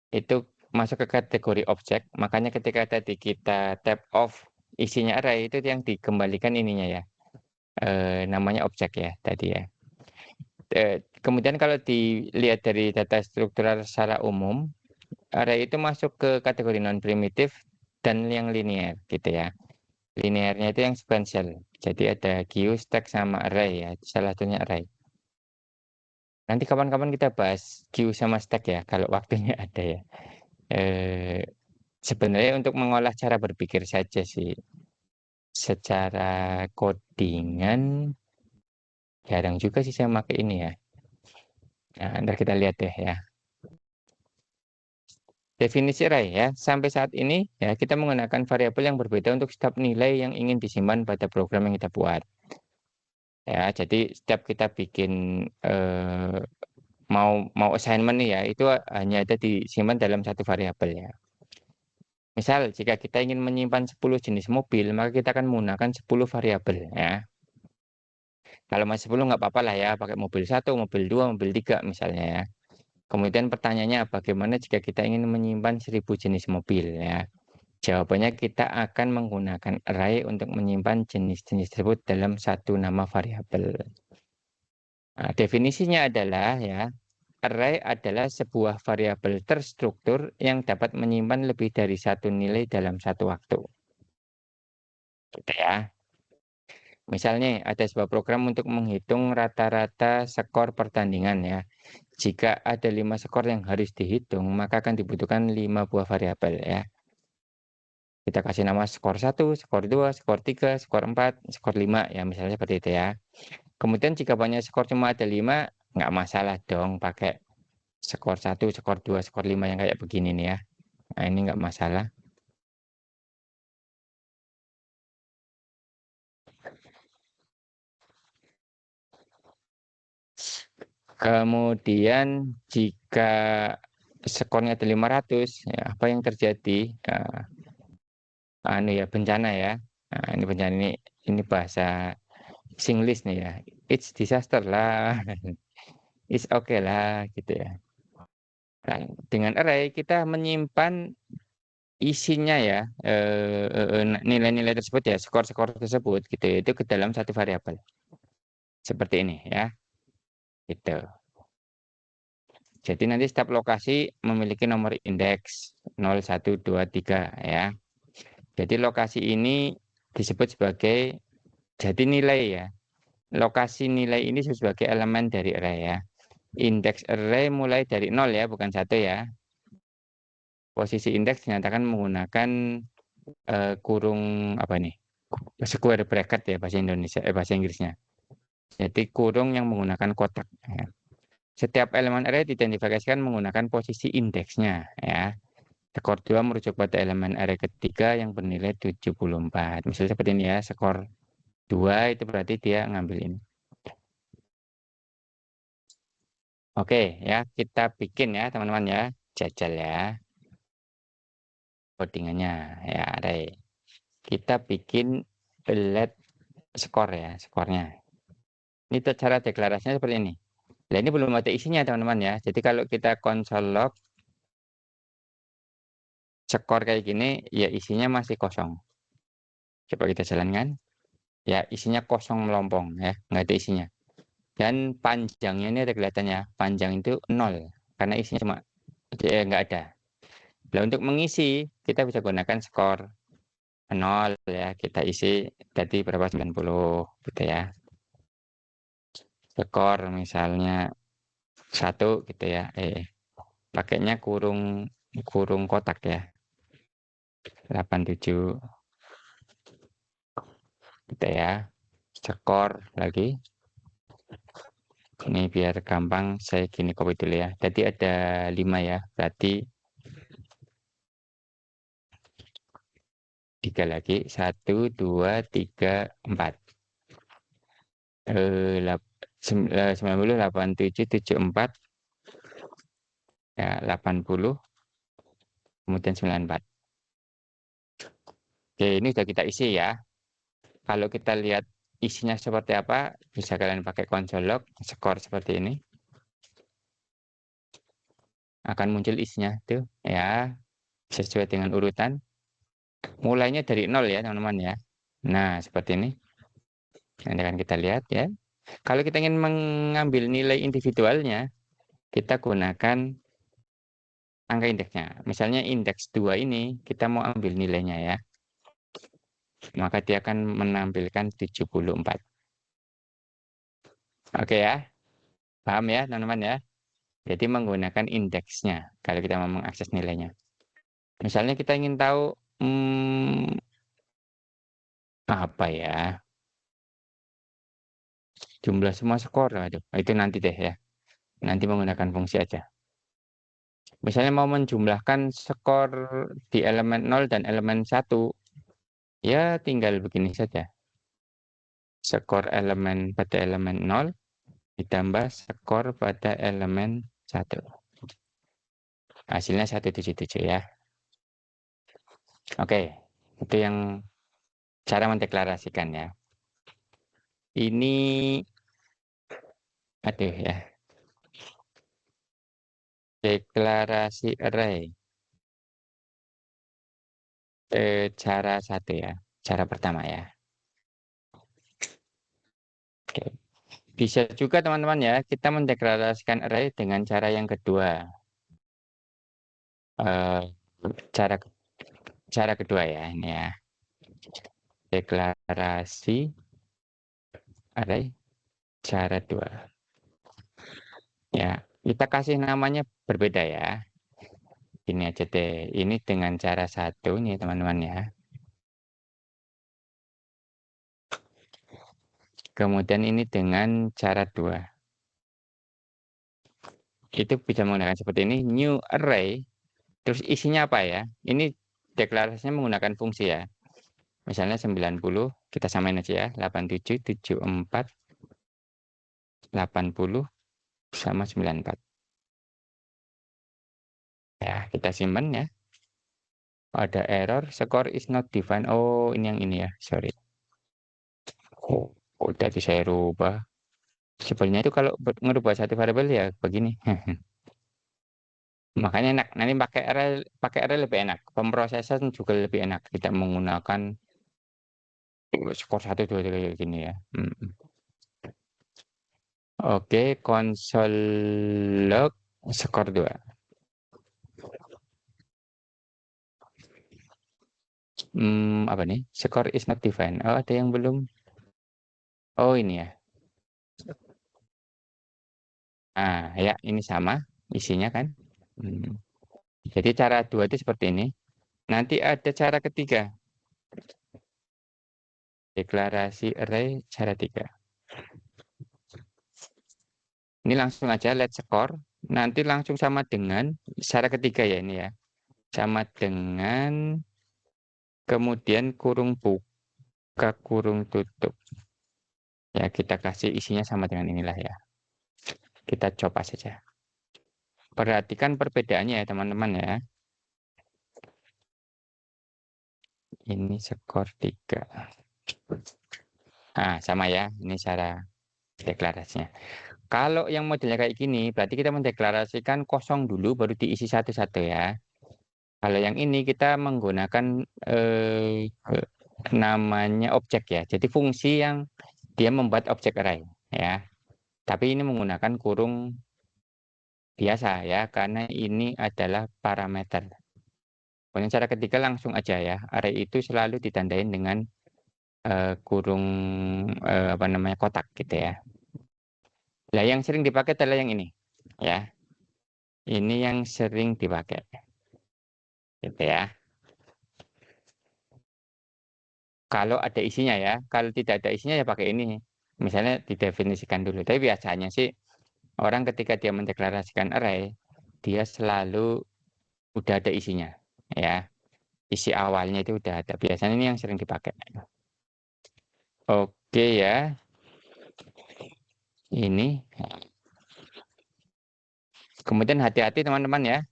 itu masuk ke kategori objek. Makanya ketika tadi kita tap off isinya array itu yang dikembalikan ininya ya, namanya objek ya tadi ya. Kemudian kalau dilihat dari data struktural secara umum, array itu masuk ke kategori non-primitif dan yang linear gitu ya. Linearnya itu yang sequential. Jadi ada queue, stack, sama array ya. Salah satunya array. Nanti kapan-kapan kita bahas queue sama stack ya, kalau waktunya ada ya. Sebenarnya untuk mengolah cara berpikir saja sih. Secara codingan, jarang juga sih saya pakai ini ya. Nah, ntar kita lihat deh ya. Definisi array ya, sampai saat ini ya kita menggunakan variabel yang berbeda untuk setiap nilai yang ingin disimpan pada program yang kita buat. Ya, jadi setiap kita bikin mau assignment nih ya, itu hanya ada disimpan dalam satu variabel ya. Misal jika kita ingin menyimpan 10 jenis mobil, maka kita akan menggunakan 10 variabel ya. Kalau masih 10 nggak apa-apa lah ya, pakai mobil 1, mobil 2, mobil 3 misalnya ya. Kemudian pertanyaannya bagaimana jika kita ingin menyimpan 1000 jenis mobil ya. Jawabannya kita akan menggunakan array untuk menyimpan jenis-jenis tersebut dalam satu nama variabel. Nah, definisinya adalah ya, array adalah sebuah variabel terstruktur yang dapat menyimpan lebih dari satu nilai dalam satu waktu. Gitu ya. Misalnya ada sebuah program untuk menghitung rata-rata skor pertandingan ya. Jika ada 5 skor yang harus dihitung, maka akan dibutuhkan 5 buah variabel ya. Kita kasih nama skor 1, skor 2, skor 3, skor 4, skor 5 ya, misalnya seperti itu ya. Kemudian jika banyak skor cuma ada 5, nggak masalah dong pakai skor 1, skor 2, skor 5 yang kayak begini nih ya. Nah, ini nggak masalah. Kemudian jika skornya ada 500, ya, apa yang terjadi? Ya, bencana ya. Nah, ini bencana ini bahasa Singlish nih ya. It's disaster lah. It's okay lah gitu ya. Nah, dengan array kita menyimpan isinya ya, nilai-nilai tersebut ya, skor-skor tersebut gitu ya, itu ke dalam satu variabel. Seperti ini ya. Gitu. Jadi nanti setiap lokasi memiliki nomor indeks 0, 1, 2, 3 ya. Jadi lokasi ini disebut sebagai jadi nilai ya. Lokasi nilai ini sebagai elemen dari array ya. Indeks array mulai dari 0 ya, bukan 1 ya. Posisi indeks dinyatakan menggunakan kurung apa nih? Square bracket ya bahasa Indonesia, bahasa Inggrisnya. Jadi kurung yang menggunakan kotak ya. Setiap elemen array diidentifikasikan menggunakan posisi indeksnya ya. Skor 2 merujuk pada elemen array ketiga yang bernilai 74. Misalnya seperti ini ya, skor 2 itu berarti dia ngambil ini. Oke ya, kita bikin ya teman-teman ya, jajal ya codingannya ya array. Kita bikin let skor ya, skornya. Ini cara deklarasinya seperti ini. Nah, ini belum ada isinya teman-teman ya. Jadi kalau kita console log skor kayak gini, ya isinya masih kosong. Coba kita jalankan. Ya isinya kosong melompong ya, nggak ada isinya. Dan panjangnya ini ada kelihatannya. Panjang itu 0 karena isinya cuma nggak ada. Nah, untuk mengisi kita bisa gunakan skor 0 ya. Kita isi tadi berapa 90 gitu ya. Skor misalnya 1 gitu ya. Pakainya kurung kotak ya. 87 gitu ya. Skor lagi. Ini biar gampang saya gini copy dulu ya. Tadi ada 5 ya. Berarti 3 lagi. 1, 2, 3, 4. 90, 87, 74. Ya, 80. Kemudian 94. Oke, ini sudah kita isi ya. Kalau kita lihat isinya seperti apa, bisa kalian pakai console log, skor seperti ini. Akan muncul isinya tuh ya, sesuai dengan urutan. Mulainya dari 0 ya teman-teman ya. Nah, seperti ini. Nanti akan kita lihat ya. Kalau kita ingin mengambil nilai individualnya, kita gunakan angka indeksnya. Misalnya indeks 2 ini, kita mau ambil nilainya ya. Maka dia akan menampilkan 74. Oke ya, paham ya teman-teman ya. Jadi menggunakan indeksnya kalau kita mau mengakses nilainya. Misalnya kita ingin tahu apa ya, jumlah semua skor. Aduh, itu nanti deh ya. Nanti menggunakan fungsi aja. Misalnya mau menjumlahkan skor di elemen 0 dan elemen 1, ya tinggal begini saja. Skor elemen pada elemen 0 ditambah skor pada elemen 1. Hasilnya 177 ya. Oke, itu yang cara mendeklarasikan ya. Ini, aduh ya, deklarasi array. Cara 1 ya, cara pertama ya. Oke. Bisa juga teman-teman ya, kita mendeklarasikan array dengan cara yang kedua. Eh, cara cara kedua ya, ini ya. Deklarasi array cara 2. Ya, kita kasih namanya berbeda ya. Ini aja deh. Ini dengan cara 1 nih teman-teman ya. Kemudian ini dengan cara 2. Itu bisa menggunakan seperti ini, new array. Terus isinya apa ya? Ini deklarasinya menggunakan fungsi ya. Misalnya 90, kita samain aja ya. 87, 74, 80, sama 94. Ya, kita simpan ya. Ada error, score is not defined. Oh, ini yang ini ya, sorry. Oh, udah saya rubah. Sebenarnya itu kalau ngerubah satu variabel ya begini. Makanya enak. Nanti pakai array lebih enak. Pemrosesan juga lebih enak. Tidak menggunakan skor 1, 2, 3 kayak gini ya. Oke, console log skor 2. Apa nih? Score is not defined. Oh, ada yang belum. Oh, ini ya. Ya, ini sama isinya kan. Jadi cara 2 itu seperti ini. Nanti ada cara ketiga. Deklarasi array cara 3. Ini langsung aja let score. Nanti langsung sama dengan cara ketiga ya ini ya. sama dengan kemudian kurung buka, kurung tutup. Ya, kita kasih isinya sama dengan inilah ya. Kita coba saja. Perhatikan perbedaannya ya teman-teman ya. Ini skor 3. Nah, sama ya. Ini cara deklarasinya. Kalau yang modelnya kayak gini, berarti kita mendeklarasikan kosong dulu, baru diisi satu-satu ya. Kalau yang ini kita menggunakan namanya objek ya. Jadi fungsi yang dia membuat objek array ya. Tapi ini menggunakan kurung biasa ya, karena ini adalah parameter. Pokoknya cara ketiga langsung aja ya. Array itu selalu ditandain dengan kurung apa namanya kotak gitu ya. Nah, yang sering dipakai adalah yang ini ya. Ini yang sering dipakai. Gitu ya. Kalau ada isinya ya, kalau tidak ada isinya ya pakai ini. Misalnya didefinisikan dulu. Tapi biasanya sih orang ketika dia mendeklarasikan array, dia selalu udah ada isinya ya. Isi awalnya itu udah ada. Biasanya ini yang sering dipakai. Oke ya. Ini. Kemudian hati-hati teman-teman ya.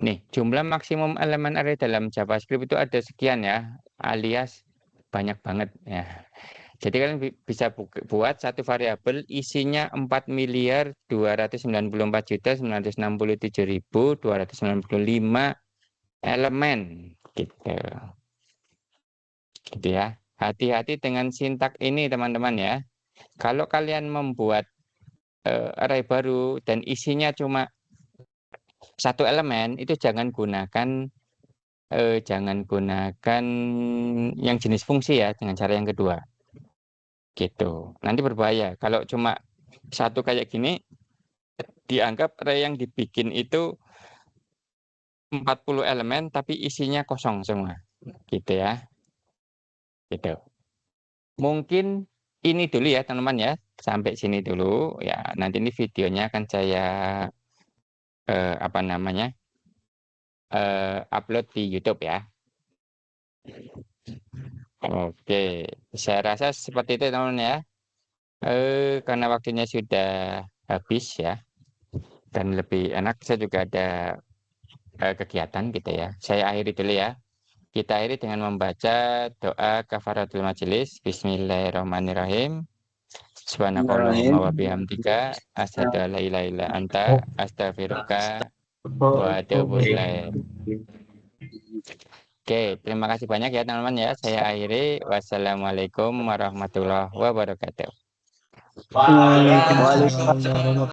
Nih, jumlah maksimum elemen array dalam JavaScript itu ada sekian ya, alias banyak banget ya. Jadi kalian bisa buat satu variabel isinya 4.294.967.295 elemen gitu. Gitu ya. Hati-hati dengan sintak ini teman-teman ya. Kalau kalian membuat array baru dan isinya cuma satu elemen, itu jangan gunakan yang jenis fungsi ya, dengan cara yang kedua. Gitu. Nanti berbahaya. Kalau cuma satu kayak gini, dianggap array yang dibikin itu 40 elemen, tapi isinya kosong semua. Gitu ya. Gitu. Mungkin ini dulu ya teman-teman ya. Sampai sini dulu. Ya, nanti ini videonya akan saya upload di YouTube ya. Oke, saya rasa seperti itu teman-teman ya. Karena waktunya sudah habis ya, dan lebih enak, saya juga ada kegiatan gitu ya. Saya akhiri dulu ya. Kita akhiri dengan membaca doa kafaratul majelis. Bismillahirrahmanirrahim. Subhanakallahumma wa bihamdika asyhadu an la ilaha illa anta astaghfiruka wa atubu ilaik. Oke, terima kasih banyak ya teman-teman ya. Saya akhiri. Wassalamualaikum warahmatullahi wabarakatuh. Waalaikumsalam.